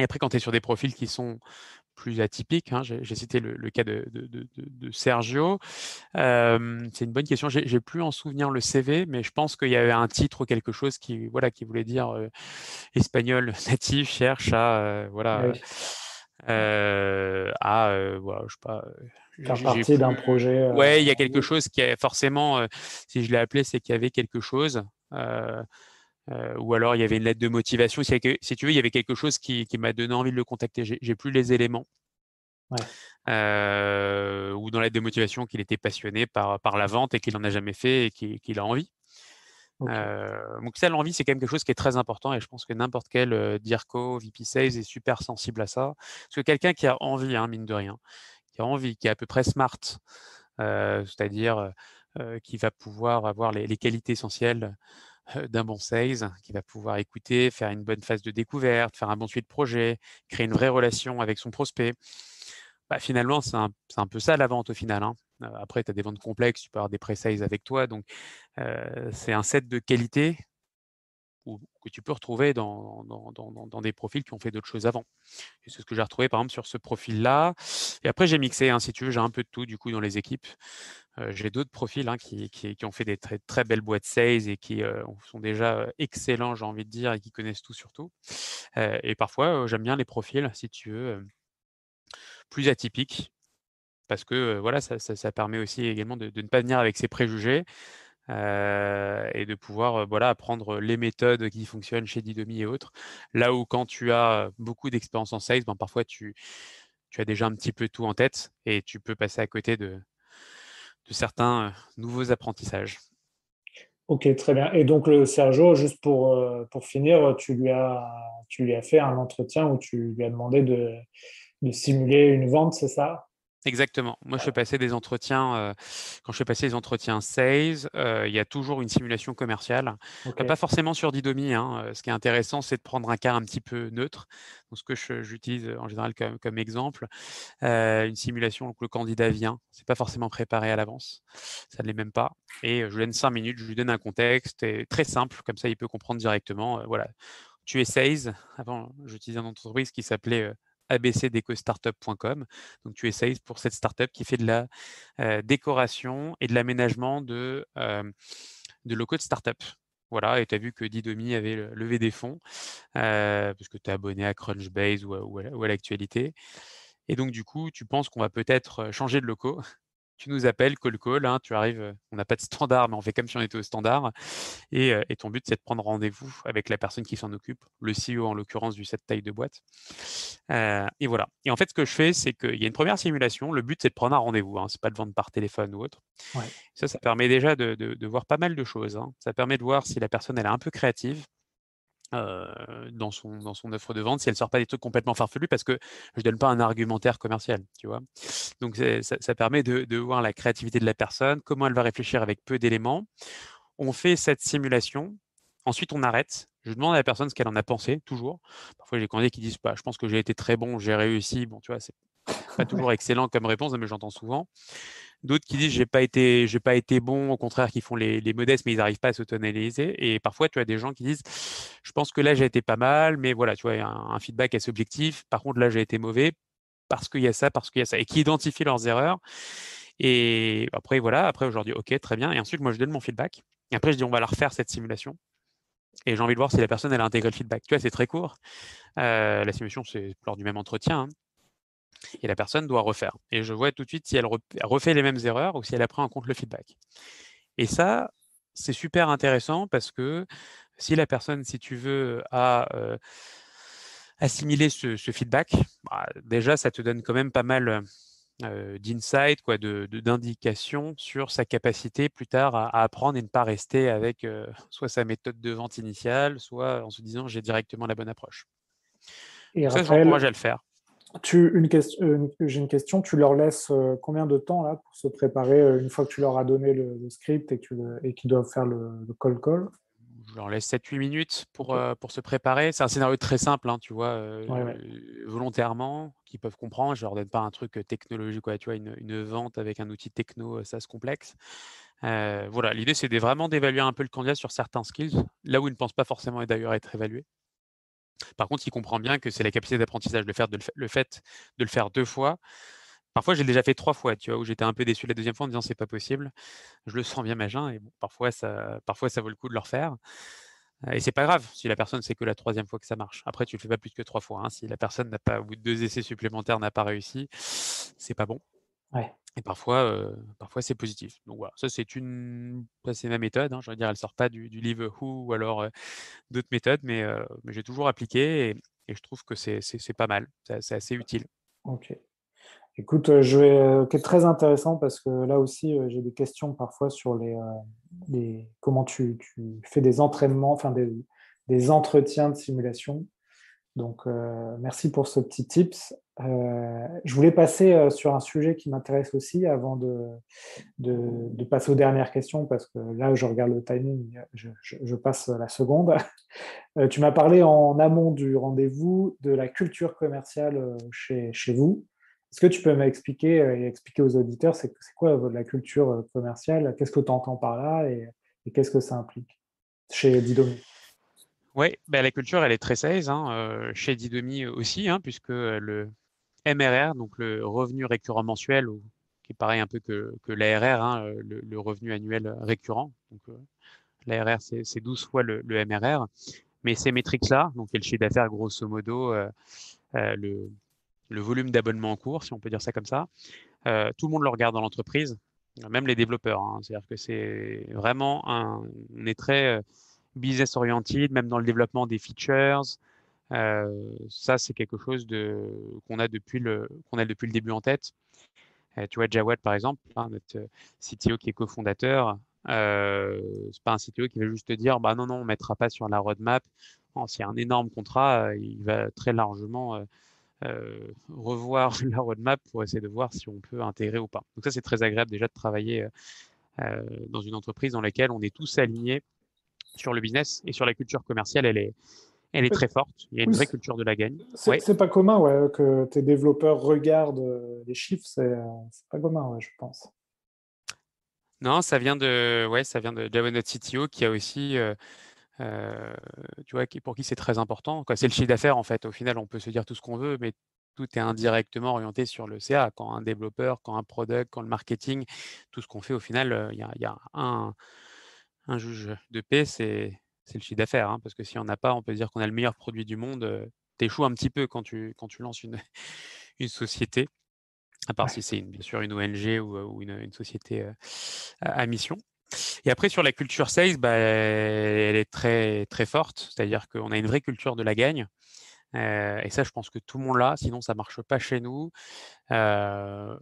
Et après, quand tu es sur des profils qui sont plus atypiques, hein, j'ai cité le cas de Sergio. C'est une bonne question. J'ai plus en souvenir le CV, mais je pense qu'il y avait un titre ou quelque chose qui, voilà, qui voulait dire, espagnol natif cherche à, voilà, oui. voilà, je sais pas, Faire j'ai partie d'un plus projet, ouais, il y a en quelque gros. chose qui est forcément, si je l'ai appelé, c'est qu'il y avait quelque chose, heu ou alors il y avait une lettre de motivation. Si tu veux, il y avait quelque chose qui m'a donné envie de le contacter. J'ai plus les éléments. Ouais, Ou dans la lettre de motivation qu'il était passionné par la vente et qu'il en a jamais fait et qu'il a envie. OK. Donc ça, l'envie, c'est quand même quelque chose qui est très important et je pense que n'importe quel, DIRCO, VP Sales est super sensible à ça. Parce que quelqu'un qui a envie, hein, mine de rien, qui a envie, qui est à peu près smart, c'est-à-dire, qui va pouvoir avoir les qualités essentielles, d'un bon sales, qui va pouvoir écouter, faire une bonne phase de découverte, faire un bon suivi de projet, créer une vraie relation avec son prospect. Bah, finalement, c'est un peu ça la vente au final, hein. Après tu as des ventes complexes, tu peux avoir des pre-sales avec toi, donc c'est un set de qualités ou que tu peux retrouver dans des profils qui ont fait d'autres choses avant. Et c'est ce que j'ai retrouvé par exemple sur ce profil-là. Et après j'ai mixé, hein, si tu veux, j'ai un peu de tout du coup dans les équipes. J'ai d'autres profils, hein, qui ont fait des très très belles boîtes sales et qui, sont déjà, excellents, j'ai envie de dire, et qui connaissent tout sur tout. Et parfois, j'aime bien les profils, si tu veux, plus atypiques parce que, voilà, ça permet aussi également de ne pas venir avec ses préjugés. et de pouvoir apprendre les méthodes qui fonctionnent chez Didomi et autres. Là où quand tu as beaucoup d'expérience en sales, parfois tu as déjà un petit peu tout en tête et tu peux passer à côté de certains nouveaux apprentissages. Ok, très bien. Et donc, le Sergio, juste pour finir, tu lui as fait un entretien où tu lui as demandé de simuler une vente, c'est ça? Exactement. Moi, je fais passer des entretiens, quand je fais passer les entretiens sales, il y a toujours une simulation commerciale. Ok. Pas forcément sur Didomi, hein. Ce qui est intéressant, c'est de prendre un cas un petit peu neutre. Donc, ce que j'utilise en général comme exemple, une simulation, donc le candidat vient, c'est pas forcément préparé à l'avance, ça ne l'est même pas. Et je lui donne 5 minutes, je lui donne un contexte et très simple, comme ça il peut comprendre directement. Voilà, tu es sales. Avant, j'utilisais une entreprise qui s'appelait abcdecostartup.com. Donc, tu es sales pour cette startup qui fait de la décoration et de l'aménagement de locaux de startup. Voilà, et tu as vu que Didomi avait levé des fonds, parce que tu es abonné à Crunchbase ou à l'actualité. Et donc, du coup, tu penses qu'on va peut-être changer de locaux. Tu nous appelles, call, hein, tu arrives, on n'a pas de standard, mais on fait comme si on était au standard. Et ton but, c'est de prendre rendez-vous avec la personne qui s'en occupe, le CEO en l'occurrence du cette taille de boîte. Et voilà. Et en fait, ce que je fais, c'est qu'il y a une première simulation. Le but, c'est de prendre un rendez-vous. Hein, c'est pas de vendre par téléphone ou autre. Ouais. Ça permet déjà de voir pas mal de choses. Hein. Ça permet de voir si la personne elle est un peu créative dans son offre de vente, si elle sort pas des trucs complètement farfelus, parce que je donne pas un argumentaire commercial, tu vois. Donc ça permet de voir la créativité de la personne, comment elle va réfléchir avec peu d'éléments. On fait cette simulation. Ensuite, on arrête. Je demande à la personne ce qu'elle en a pensé, toujours. Parfois, j'ai des candidats qui disent je pense que j'ai été très bon, j'ai réussi. Bon, tu vois, c'est pas toujours excellent comme réponse, mais j'entends souvent. D'autres qui disent j'ai pas été bon, au contraire, qui font les modestes, mais ils n'arrivent pas à s'auto-analyser. Et parfois, tu as des gens qui disent je pense que là, j'ai été pas mal, mais voilà, tu vois, il y a un feedback assez objectif. Par contre, là, j'ai été mauvais parce qu'il y a ça, parce qu'il y a ça. Et qui identifient leurs erreurs. Et après, voilà, après, aujourd'hui, ok, très bien. Et ensuite, moi, je donne mon feedback. Et après, je dis on va la refaire cette simulation. Et j'ai envie de voir si la personne elle a intégré le feedback. Tu vois, c'est très court. La simulation, c'est lors du même entretien. Hein, et la personne doit refaire. Et je vois tout de suite si elle refait les mêmes erreurs ou si elle a pris en compte le feedback. Et ça, c'est super intéressant parce que si la personne, si tu veux, a assimilé ce feedback, déjà, ça te donne quand même pas mal d'insight, d'indications sur sa capacité plus tard à apprendre et ne pas rester avec soit sa méthode de vente initiale, soit en se disant j'ai directement la bonne approche. Et Donc ça, je l'encourage Raphaël, à le faire. j'ai une question. Tu leur laisses combien de temps là pour se préparer une fois que tu leur as donné le script et qu'ils doivent faire le call? Je leur laisse 7-8 minutes Ok. pour se préparer. C'est un scénario très simple, hein, tu vois, Ouais, ouais. volontairement, qu'ils peuvent comprendre. Je leur donne pas un truc technologique, tu vois, une vente avec un outil techno, ça se complexe. Voilà, l'idée, c'est vraiment d'évaluer un peu le candidat sur certains skills, là où il ne pense pas forcément d'ailleurs être évalué. Par contre, il comprend bien que c'est la capacité d'apprentissage, le fait de le faire 2 fois. Parfois, j'ai déjà fait 3 fois, tu vois, où j'étais un peu déçu la deuxième fois en me disant: «C'est pas possible, je le sens bien machin» et bon, parfois ça vaut le coup de le refaire. Et c'est pas grave si la personne c'est que la troisième fois que ça marche. Après, tu le fais pas plus que 3 fois, hein. Si la personne n'a pas au bout de 2 essais supplémentaires n'a pas réussi, c'est pas bon. Ouais. Et parfois c'est positif. Donc voilà, ça c'est ma méthode, hein. Je veux dire, elle sort pas du livre Who ou alors, d'autres méthodes, mais j'ai toujours appliqué et je trouve que c'est pas mal. C'est assez utile. Ok. Écoute, ok, très intéressant parce que là aussi, j'ai des questions parfois sur comment tu fais des entraînements, enfin des entretiens de simulation. Donc, merci pour ce petit tips. Je voulais passer sur un sujet qui m'intéresse aussi avant de passer aux dernières questions parce que là, je regarde le timing, je passe la seconde. Tu m'as parlé en amont du rendez-vous de la culture commerciale chez vous. Est-ce que tu peux m'expliquer et expliquer aux auditeurs c'est quoi la culture commerciale? Qu'est-ce que tu entends par là et qu'est-ce que ça implique chez Didomi? Ouais, bah, la culture, elle est très sales, hein, chez Didomi aussi, hein, puisque le MRR, donc le revenu récurrent mensuel, qui est pareil un peu que l'ARR, hein, le revenu annuel récurrent. Donc l'ARR, c'est 12 fois le MRR. Mais ces métriques-là, donc il y a le chiffre d'affaires grosso modo, euh, le, le volume d'abonnements en cours, si on peut dire ça comme ça, tout le monde le regarde dans l'entreprise. même les développeurs, hein. C'est-à-dire que c'est vraiment on est très business oriented, même dans le développement des features. Ça, c'est quelque chose qu'on a depuis le début en tête. Tu vois, Jawad, par exemple, hein, notre CTO qui est cofondateur, c'est pas un CTO qui va juste te dire, bah non, non, on mettra pas sur la roadmap. Non, s'il y a un énorme contrat, il va très largement revoir la roadmap pour essayer de voir si on peut intégrer ou pas. Donc ça, c'est très agréable déjà de travailler dans une entreprise dans laquelle on est tous alignés sur le business et sur la culture commerciale, elle est Oui, très forte. Il y a une oui, vraie culture de la gagne. c'est Oui. c'est pas commun ouais, que tes développeurs regardent les chiffres, c'est pas commun, ouais, je pense. Non, ça vient de Jawad, notre CTO, qui a aussi, euh, tu vois, pour qui c'est très important, quoi. C'est le chiffre d'affaires, en fait. Au final, on peut se dire tout ce qu'on veut, mais tout est indirectement orienté sur le CA. Quand un développeur, quand un product, quand le marketing, tout ce qu'on fait, au final, il y a un juge de paix, c'est le chiffre d'affaires, hein, parce que si on n'a pas, on peut dire qu'on a le meilleur produit du monde. T'échoues un petit peu quand tu lances une société, à part Ouais. si c'est bien sûr une ONG ou une société à mission. Et après, sur la culture sales, bah, elle est très, très forte, c'est-à-dire qu'on a une vraie culture de la gagne. Et ça, je pense que tout le monde l'a, sinon ça marche pas chez nous. Euh,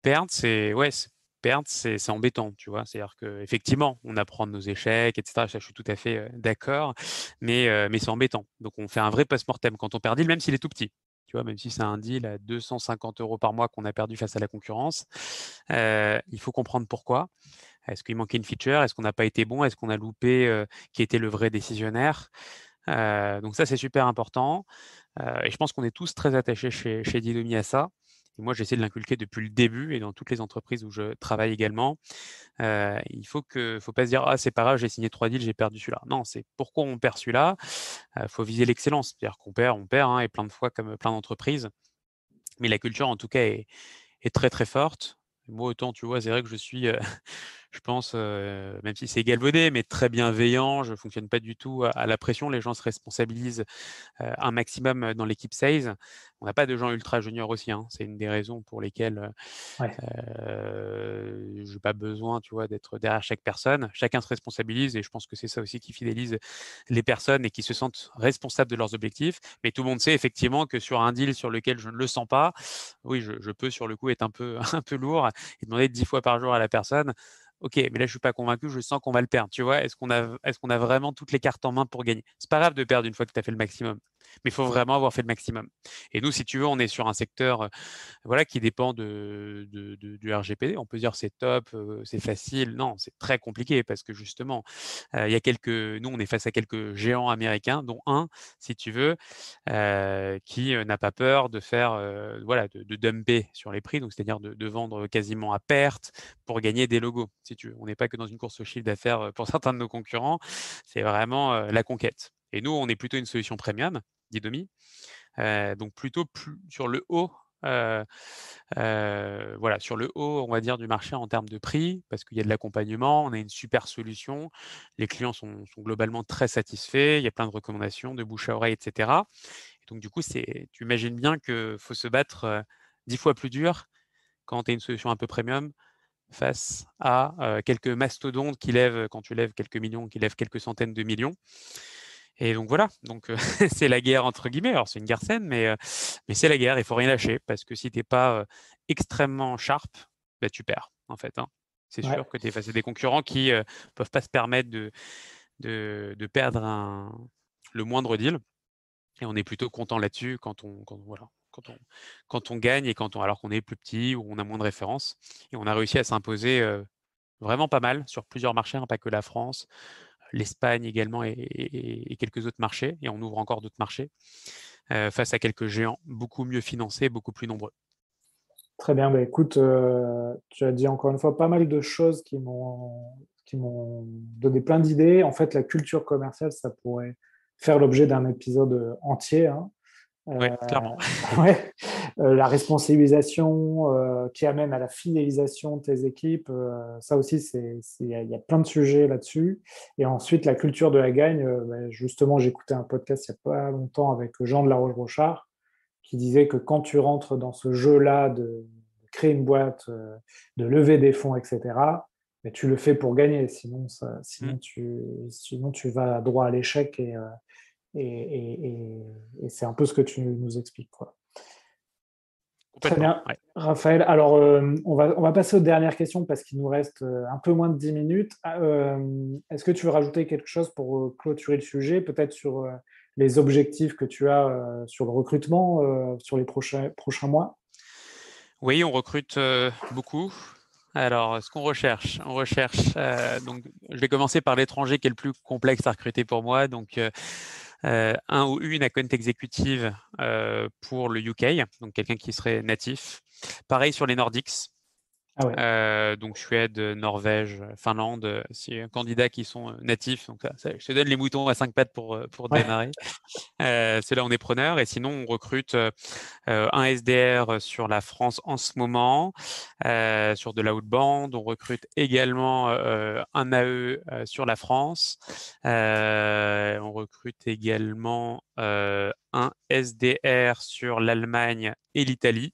Perdre, c'est embêtant, tu vois. C'est-à-dire qu'effectivement, on apprend de nos échecs, etc. Ça, je suis tout à fait d'accord, mais c'est embêtant. Donc, on fait un vrai post-mortem quand on perd un deal, même s'il est tout petit. Tu vois, même si c'est un deal à 250 € par mois qu'on a perdu face à la concurrence, il faut comprendre pourquoi. Est-ce qu'il manquait une feature? Est-ce qu'on n'a pas été bon? Est-ce qu'on a loupé qui était le vrai décisionnaire? Donc ça, c'est super important. Et je pense qu'on est tous très attachés chez Didomi à ça. Et moi, j'essaie de l'inculquer depuis le début et dans toutes les entreprises où je travaille également. Faut pas se dire, ah, c'est pas grave, j'ai signé 3 deals, j'ai perdu celui-là. Non, c'est pourquoi on perd celui-là. Faut viser l'excellence. C'est-à-dire qu'on perd, on perd, hein, et plein de fois comme plein d'entreprises. Mais la culture, en tout cas, est très, très forte. Moi, autant, tu vois, c'est vrai que je suis, je pense, même si c'est galvaudé, mais très bienveillant. Je fonctionne pas du tout à la pression. Les gens se responsabilisent un maximum dans l'équipe sales. On n'a pas de gens ultra juniors aussi, hein. C'est une des raisons pour lesquelles Ouais. je n'ai pas besoin, tu vois, d'être derrière chaque personne. Chacun se responsabilise et je pense que c'est ça aussi qui fidélise les personnes et qui se sentent responsables de leurs objectifs. Mais tout le monde sait effectivement que sur un deal sur lequel je ne le sens pas, oui, je peux sur le coup être un peu, un peu lourd et demander 10 fois par jour à la personne. Ok, mais là je suis pas convaincu, je sens qu'on va le perdre. Tu vois, est-ce qu'on a vraiment toutes les cartes en main pour gagner? C'est pas grave de perdre une fois que tu as fait le maximum, mais il faut vraiment avoir fait le maximum. Et nous, si tu veux, on est sur un secteur voilà, qui dépend du RGPD. On peut dire c'est top, c'est facile. Non, c'est très compliqué parce que justement, il y a nous, on est face à quelques géants américains, dont un, si tu veux, qui n'a pas peur de faire, voilà, de dumper sur les prix, donc c'est-à-dire de vendre quasiment à perte pour gagner des logos, si tu veux. On n'est pas que dans une course au chiffre d'affaires pour certains de nos concurrents, c'est vraiment la conquête. Et nous, on est plutôt une solution premium, Didomi, donc plutôt plus sur le haut, heu voilà, sur le haut, on va dire, du marché en termes de prix, parce qu'il y a de l'accompagnement, on a une super solution. Les clients sont globalement très satisfaits, il y a plein de recommandations, de bouche à oreille, et cetera. Et donc du coup, tu imagines bien qu'il faut se battre, 10 fois plus dur quand tu as une solution un peu premium face à, quelques mastodontes qui lèvent, quand tu lèves quelques millions, qui lèvent quelques centaines de millions. Et donc voilà, donc c'est la guerre entre guillemets. Alors c'est une guerre saine, mais c'est la guerre. Il faut rien lâcher parce que si t'es pas extrêmement sharp, bah, tu perds en fait, hein. C'est Ouais. sûr que tu es face à des concurrents qui peuvent pas se permettre de perdre le moindre deal. Et on est plutôt content là-dessus voilà, quand on gagne et alors qu'on est plus petit ou on a moins de références. Et on a réussi à s'imposer vraiment pas mal sur plusieurs marchés, hein, pas que la France, l'Espagne également et quelques autres marchés, et on ouvre encore d'autres marchés, face à quelques géants beaucoup mieux financés, beaucoup plus nombreux. Très bien, bah, écoute, tu as dit encore une fois pas mal de choses qui m'ont donné plein d'idées. En fait, la culture commerciale, ça pourrait faire l'objet d'un épisode entier, hein. Ouais, Euh, clairement. ouais. La responsabilisation qui amène à la fidélisation de tes équipes, ça aussi, il y a plein de sujets là-dessus. Et ensuite, la culture de la gagne, bah, justement, j'écoutais un podcast il n'y a pas longtemps avec Jean de la Roche-Brochard qui disait que quand tu rentres dans ce jeu-là de créer une boîte, de lever des fonds, etc. Mais tu le fais pour gagner, sinon, Mmh. sinon tu vas droit à l'échec et c'est un peu ce que tu nous expliques, quoi. Très Complètement, bien, ouais. Raphaël. Alors, on va passer aux dernières questions parce qu'il nous reste un peu moins de 10 minutes. Est-ce que tu veux rajouter quelque chose pour clôturer le sujet, peut-être sur les objectifs que tu as sur le recrutement sur les prochains mois? Oui, on recrute, beaucoup. Alors, ce qu'on recherche, on recherche, donc je vais commencer par l'étranger qui est le plus complexe à recruter pour moi. Donc, un ou une account exécutive, pour le UK, donc quelqu'un qui serait natif. Pareil sur les Nordics. Ah ouais. Donc Suède, Norvège, Finlande, si candidats qui sont natifs. Donc je te donne les moutons à 5 pattes pour Ouais. démarrer. Ceux-là, on est preneur. Et sinon, on recrute un SDR sur la France en ce moment, sur de l'outbound. On recrute également un AE sur la France. On recrute également un SDR sur l'Allemagne et l'Italie.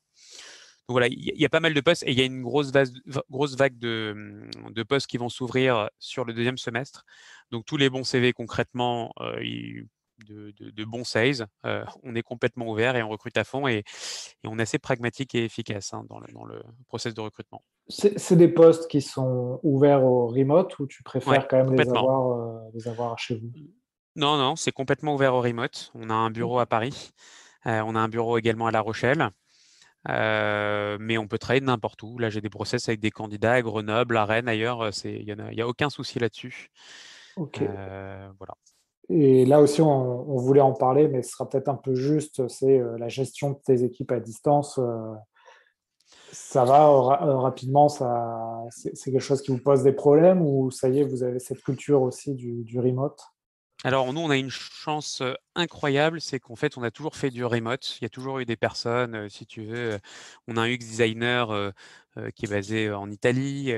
Donc voilà, il y a pas mal de postes et il y a une grosse vague de postes qui vont s'ouvrir sur le deuxième semestre. Donc tous les bons CV concrètement, de bons sales, on est complètement ouvert et on recrute à fond et on est assez pragmatique et efficace dans le process de recrutement. C'est des postes qui sont ouverts au remote ou tu Ouais, préfères quand même complètement. les avoir chez vous? Non, non, c'est complètement ouvert au remote. On a un bureau Ok. à Paris, on a un bureau également à La Rochelle. Mais on peut travailler de n'importe où. Là, j'ai des process avec des candidats à Grenoble, à Rennes, ailleurs. Il y a aucun souci là-dessus. Ok. Voilà. Et là aussi, on voulait en parler, mais ce sera peut-être un peu juste, c'est la gestion de tes équipes à distance. Ça va rapidement, c'est quelque chose qui vous pose des problèmes ou ça y est, vous avez cette culture aussi du remote? Alors, nous, on a une chance incroyable, c'est qu'en fait, on a toujours fait du remote. Il y a toujours eu des personnes, si tu veux. On a un UX designer qui est basé en Italie.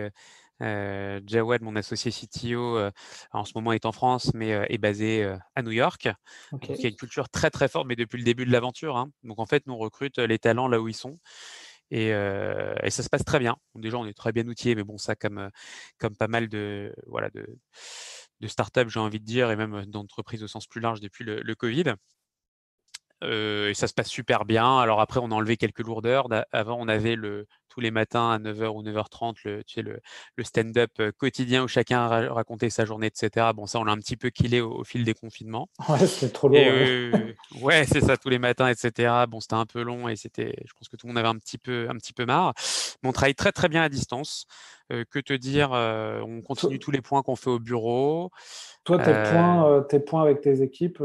Jawad, mon associé CTO, en ce moment est en France, mais est basé à New York. Ok. Donc, il y a une culture très, très forte, mais depuis le début de l'aventure, hein. Donc, en fait, nous, on recrute les talents là où ils sont. Et ça se passe très bien. Déjà, on est très bien outillés, mais bon, ça, comme pas mal voilà, de startups, j'ai envie de dire, et même d'entreprises au sens plus large depuis le Covid. Et ça se passe super bien. Alors après, on a enlevé quelques lourdeurs. Avant, on avait tous les matins à 9h ou 9h30, tu sais, le stand-up quotidien où chacun racontait sa journée, etc. Bon, ça, on l'a un petit peu killé au fil des confinements. Ouais, c'était trop Et lourd. Ouais. ouais, c'est ça, tous les matins, etc. Bon, c'était un peu long et je pense que tout le monde avait un petit peu marre. Mais on travaille très, très bien à distance. Que te dire, on continue To- tous les points qu'on fait au bureau. Toi, Euh, tes points avec tes équipes,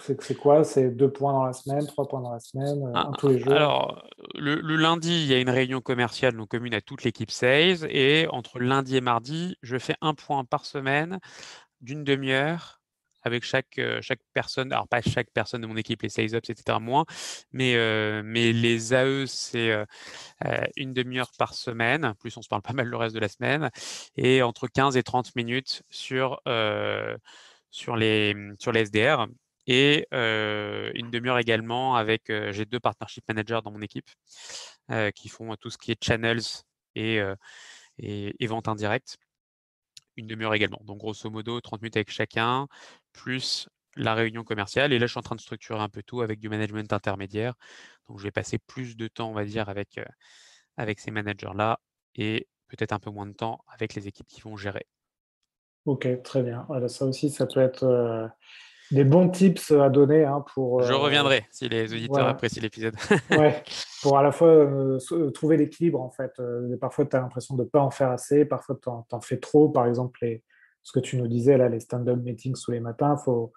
c'est quoi? C'est 2 points dans la semaine, 3 points dans la semaine, un- un tous les jours? alors, le lundi, il y a une réunion commerciale donc commune à toute l'équipe Sales. Et entre lundi et mardi, je fais un point par semaine d'une demi-heure avec chaque personne. Alors, pas chaque personne de mon équipe, les sales ops, etc., moins. Mais les AE, c'est une demi-heure par semaine. Plus, on se parle pas mal le reste de la semaine. Et entre 15 et 30 minutes sur les SDR. Et une demi-heure également avec, j'ai 2 partnership managers dans mon équipe qui font tout ce qui est channels et, euh, et vente indirecte. Une demi-heure également. Donc grosso modo, 30 minutes avec chacun, plus la réunion commerciale. Et là, je suis en train de structurer un peu tout avec du management intermédiaire. Donc je vais passer plus de temps, on va dire, avec ces managers-là et peut-être un peu moins de temps avec les équipes qui vont gérer. Ok, très bien. Voilà, ça aussi, ça peut être des bons tips à donner hein, pour, Je reviendrai si les auditeurs voilà, apprécient l'épisode. ouais, pour à la fois trouver l'équilibre en fait. Parfois, tu as l'impression de ne pas en faire assez, parfois, tu en fais trop. Par exemple, ce que tu nous disais là, les stand-up meetings tous les matins, faut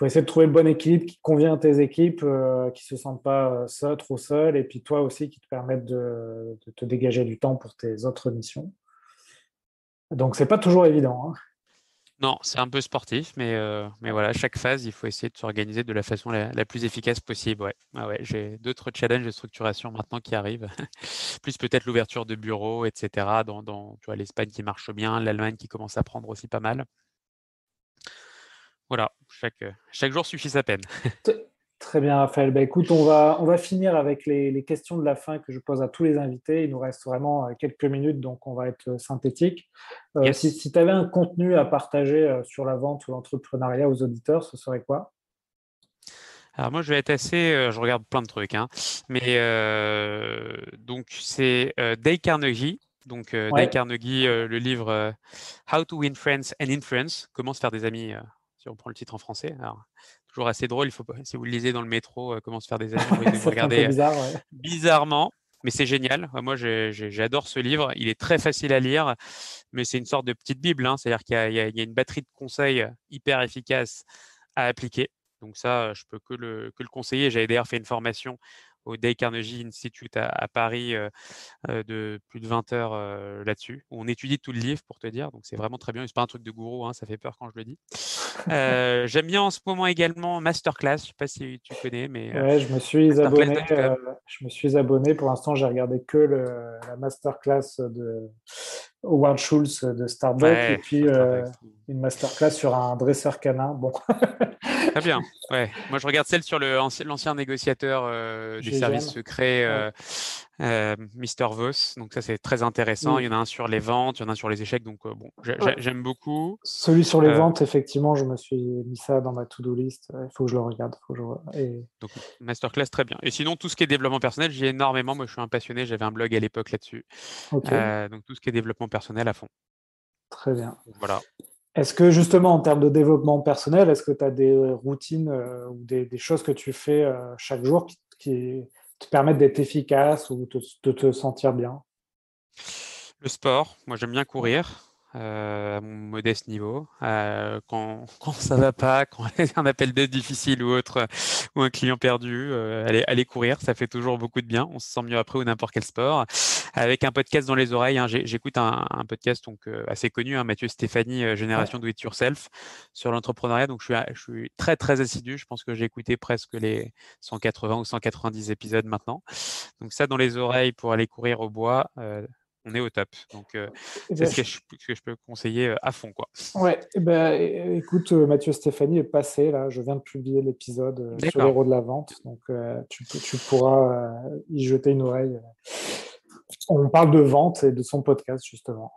essayer de trouver le bon équilibre qui convient à tes équipes, qui se sentent pas trop seuls, et puis toi aussi qui te permettent de te dégager du temps pour tes autres missions. Donc, c'est pas toujours évident, hein. Non, c'est un peu sportif, mais voilà, chaque phase, il faut essayer de s'organiser de la façon la plus efficace possible. Ouais. Ah ouais, j'ai d'autres challenges de structuration maintenant qui arrivent. Plus peut-être l'ouverture de bureaux, etc. Tu vois, l'Espagne qui marche bien, l'Allemagne qui commence à prendre aussi pas mal. Voilà, chaque jour suffit sa peine. Très bien, Raphaël. Bah, écoute, on va finir avec les questions de la fin que je pose à tous les invités. Il nous reste vraiment quelques minutes, donc on va être synthétique. Si Yes. si tu avais un contenu à partager sur la vente ou l'entrepreneuriat aux auditeurs, ce serait quoi? Alors moi, je vais être assez, je regarde plein de trucs, hein, mais donc c'est Dale Carnegie. Donc Dale Ouais, Carnegie, le livre How to Win Friends and Influence, comment se faire des amis, si on prend le titre en français. Alors, toujours assez drôle. Il faut pas, si vous le lisez dans le métro, comment se faire des amis, on risque de vous ça fait un peu regarder bizarre, ouais. bizarrement, mais c'est génial. Moi, j'adore ce livre. Il est très facile à lire, mais c'est une sorte de petite bible, hein. C'est-à-dire qu'il y a une batterie de conseils hyper efficaces à appliquer. Donc ça, je peux que le conseiller. J'avais d'ailleurs fait une formation au Dale Carnegie Institute à Paris de plus de 20 heures là-dessus. On étudie tout le livre pour te dire, donc c'est vraiment très bien. C'est pas un truc de gourou, hein, ça fait peur quand je le dis. J'aime bien en ce moment également Masterclass. Je sais pas si tu connais, mais Ouais, masterclass.com. je me suis abonné. Pour l'instant, j'ai regardé que la masterclass de Howard Schultz de Starbucks et Ouais, puis sur Starbucks. une masterclass sur un dresseur canin. Bon, Très bien. Ouais. Moi, je regarde celle sur l'ancien négociateur des services GGM. secrets, Ouais. Mr. Voss. Donc ça, c'est très intéressant. Il y Oui. en a un sur les ventes, il y en a un sur les échecs. Donc bon, Ouais. j'aime beaucoup. Celui sur les Euh, ventes, effectivement, je me suis mis ça dans ma to-do list. Il faut que je le regarde. Faut que je... Et... donc masterclass, très bien. Et sinon, tout ce qui est développement personnel, j'ai énormément. Moi, je suis un passionné. J'avais un blog à l'époque là-dessus. Ok, Donc tout ce qui est développement personnel à fond. très bien. Donc, voilà. Est-ce que justement, en termes de développement personnel, est-ce que tu as des routines ou des choses que tu fais chaque jour qui te permettent d'être efficace ou de te sentir bien? Le sport, moi j'aime bien Ouais. courir à mon modeste niveau. Quand ça va pas, quand il y a un appel d'aide difficile ou autre, ou un client perdu, aller courir, ça fait toujours beaucoup de bien. On se sent mieux après ou n'importe quel sport. Avec un podcast dans les oreilles, hein, j'écoute un podcast donc assez connu, hein, Mathieu Stéphanie, Ouais. Génération Do It Yourself, sur l'entrepreneuriat. Donc je suis très très assidu. Je pense que j'ai écouté presque les 180 ou 190 épisodes maintenant. Donc ça dans les oreilles pour aller courir au bois. On est au top. Donc, Eh c'est ben, ce que je peux conseiller à fond, quoi. ouais. Eh ben, écoute, Mathieu Stéphanie est passé là. Je viens de publier l'épisode sur D'accord. l'héros de la vente, donc tu pourras y jeter une oreille. On parle de vente et de son podcast justement.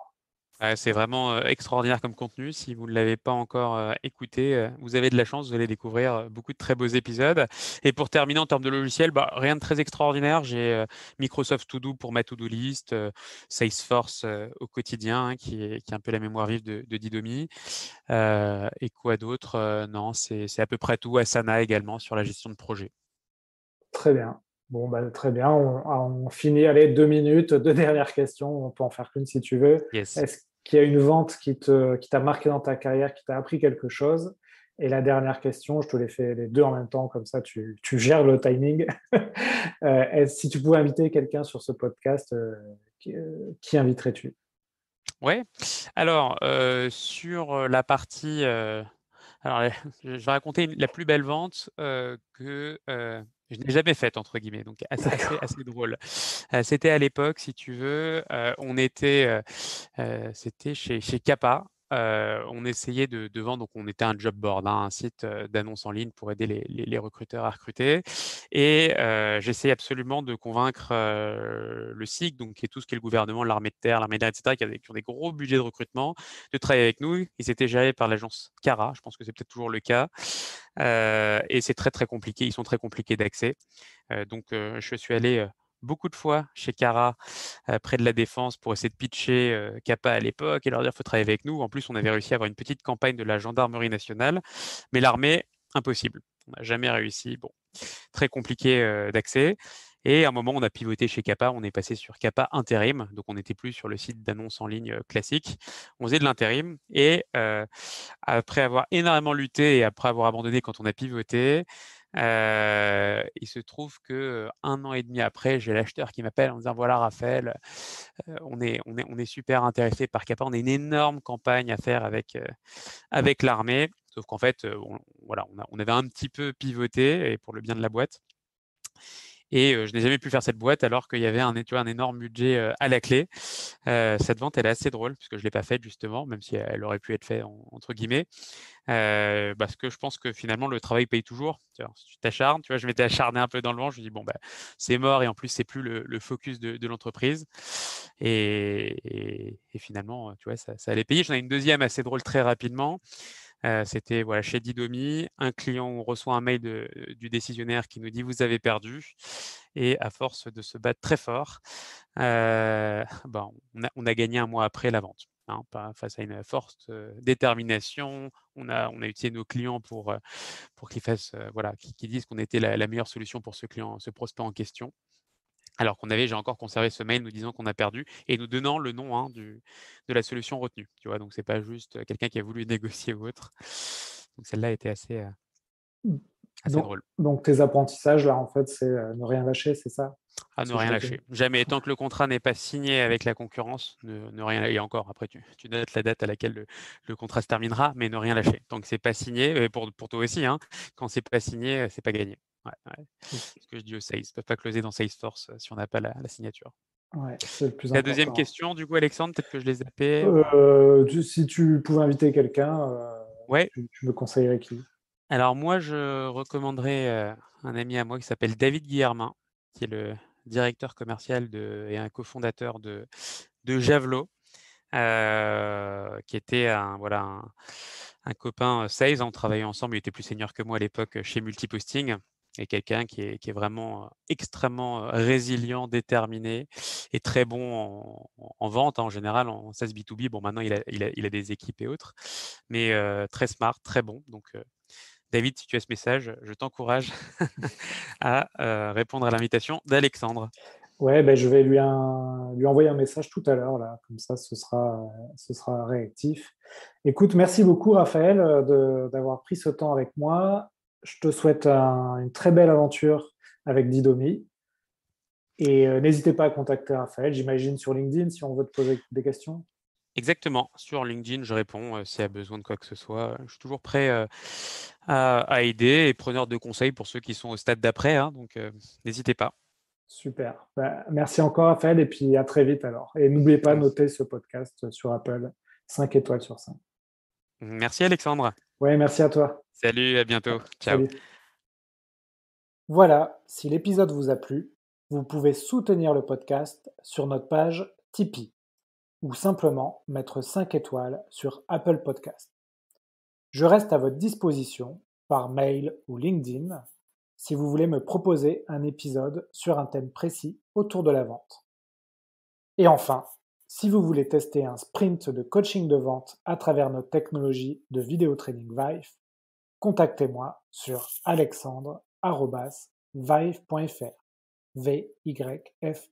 Ouais, c'est vraiment extraordinaire comme contenu. Si vous ne l'avez pas encore écouté, vous avez de la chance, vous allez découvrir beaucoup de très beaux épisodes. Et pour terminer en termes de logiciel, bah, rien de très extraordinaire. J'ai Microsoft To Do pour ma to-do list, Salesforce au quotidien, hein, qui est un peu la mémoire vive de Didomi. Et quoi d'autre? Non, c'est à peu près tout. Asana également sur la gestion de projet. Très bien. Bon, bah, très bien. On finit. Allez, 2 minutes, deux dernières questions. On peut en faire qu'une si tu veux. Yes. Est-ce qu'il y a une vente qui t'a marqué dans ta carrière, qui t'a appris quelque chose? Et la dernière question, je te les fais les deux en même temps, comme ça tu gères le timing. Si tu pouvais inviter quelqu'un sur ce podcast, qui inviterais-tu? Ouais. Alors, sur la partie, alors, je vais raconter la plus belle vente que je n'ai jamais faite, entre guillemets, donc D'accord. assez drôle. C'était à l'époque, si tu veux, c'était chez Kappa. On essayait de vendre, donc on était un job board, hein, un site d'annonces en ligne pour aider les recruteurs à recruter. Et j'essayais absolument de convaincre le SIG, donc qui est tout ce qui est le gouvernement, l'armée de terre, l'armée d'air, etc., qui ont des gros budgets de recrutement, de travailler avec nous. Ils étaient gérés par l'agence Cara, je pense que c'est peut-être toujours le cas. Et c'est très très compliqué, ils sont très compliqués d'accès. Donc je suis allé beaucoup de fois chez Cara, près de la Défense, pour essayer de pitcher Kappa à l'époque et leur dire qu'il faut travailler avec nous. En plus, on avait réussi à avoir une petite campagne de la gendarmerie nationale, mais l'armée, impossible. On n'a jamais réussi. Bon, très compliqué d'accès. Et à un moment, on a pivoté chez Kappa, on est passé sur Kappa Intérim, donc on n'était plus sur le site d'annonce en ligne classique, on faisait de l'intérim. Et après avoir énormément lutté et après avoir abandonné quand on a pivoté, il se trouve que 1 an et demi après, j'ai l'acheteur qui m'appelle en disant: «Voilà Raphaël, on est super intéressé par Kappa, on a une énorme campagne à faire avec l'armée». Sauf qu'en fait, on avait un petit peu pivoté et pour le bien de la boîte. Et je n'ai jamais pu faire cette boîte alors qu'il y avait un énorme budget à la clé. Cette vente, elle est assez drôle puisque je l'ai pas faite justement, même si elle aurait pu être faite entre guillemets, parce que je pense que finalement le travail paye toujours. Tu vois, si tu t'acharnes, tu vois, je m'étais acharné un peu dans le vent, je me dis bon bah c'est mort et en plus c'est plus le focus de l'entreprise et finalement tu vois ça allait payer. J'en ai une deuxième assez drôle très rapidement. C'était voilà, chez Didomi, un client, on reçoit un mail du décisionnaire qui nous dit vous avez perdu. Et à force de se battre très fort, ben, on a gagné un mois après la vente. Hein, face à une forte détermination. On a utilisé nos clients pour qu'ils fassent, voilà, qu'ils disent qu'on était la meilleure solution pour ce client, ce prospect en question. Alors j'ai encore conservé ce mail nous disant qu'on a perdu et nous donnant le nom hein, de la solution retenue. Tu vois, donc c'est pas juste quelqu'un qui a voulu négocier ou autre. Donc celle-là était assez Donc, drôle. donc tes apprentissages, là, en fait, c'est ne rien lâcher, c'est ça? À ne Si je rien résume. lâcher. Jamais. Tant que le contrat n'est pas signé avec la concurrence, ne rien Et encore, après, tu notes la date à laquelle le contrat se terminera, mais ne rien lâcher. Tant que c'est pas signé, et pour toi aussi, hein, quand c'est pas signé, c'est pas gagné. Ouais, ouais. Ok. Ce que je dis aux sales, ils peuvent pas closer dans Salesforce si on n'a pas la signature. Ouais, c'est le plus Ta deuxième important. question, du coup, Alexandre, peut-être que je les zappais. Si tu pouvais inviter quelqu'un, Ouais. tu me conseillerais qui? Alors moi, je recommanderais un ami à moi qui s'appelle David Guillermin, qui est le directeur commercial et un cofondateur de Javelot. Qui était un copain sales. On travaillait ensemble, il était plus senior que moi à l'époque chez Multiposting. Et quelqu'un qui est vraiment extrêmement résilient, déterminé et très bon en vente en général, en SaaS B2B. Bon, maintenant, il a des équipes et autres, mais très smart, très bon. Donc, David, si tu as ce message, je t'encourage à répondre à l'invitation d'Alexandre. Ouais, ben, je vais lui envoyer un message tout à l'heure, là, comme ça, ce sera réactif. Écoute, merci beaucoup, Raphaël, d'avoir pris ce temps avec moi. Je te souhaite une très belle aventure avec Didomi. Et n'hésitez pas à contacter Raphaël, j'imagine, sur LinkedIn, si on veut te poser des questions. Exactement. Sur LinkedIn, je réponds s'il y a besoin de quoi que ce soit. Je suis toujours prêt à aider et preneur de conseils pour ceux qui sont au stade d'après. Hein, donc, n'hésitez pas. Super. Ben, merci encore, Raphaël, et puis à très vite alors. Et n'oubliez pas de noter ce podcast sur Apple, 5 étoiles sur 5. Merci Alexandre. Ouais, merci à toi. Salut, à bientôt. Ciao. Salut. Voilà, si l'épisode vous a plu, vous pouvez soutenir le podcast sur notre page Tipeee ou simplement mettre 5 étoiles sur Apple Podcast. Je reste à votre disposition par mail ou LinkedIn si vous voulez me proposer un épisode sur un thème précis autour de la vente. Et enfin, si vous voulez tester un sprint de coaching de vente à travers notre technologie de vidéo training Vive, contactez-moi sur alexandre@vive.fr. VYFE.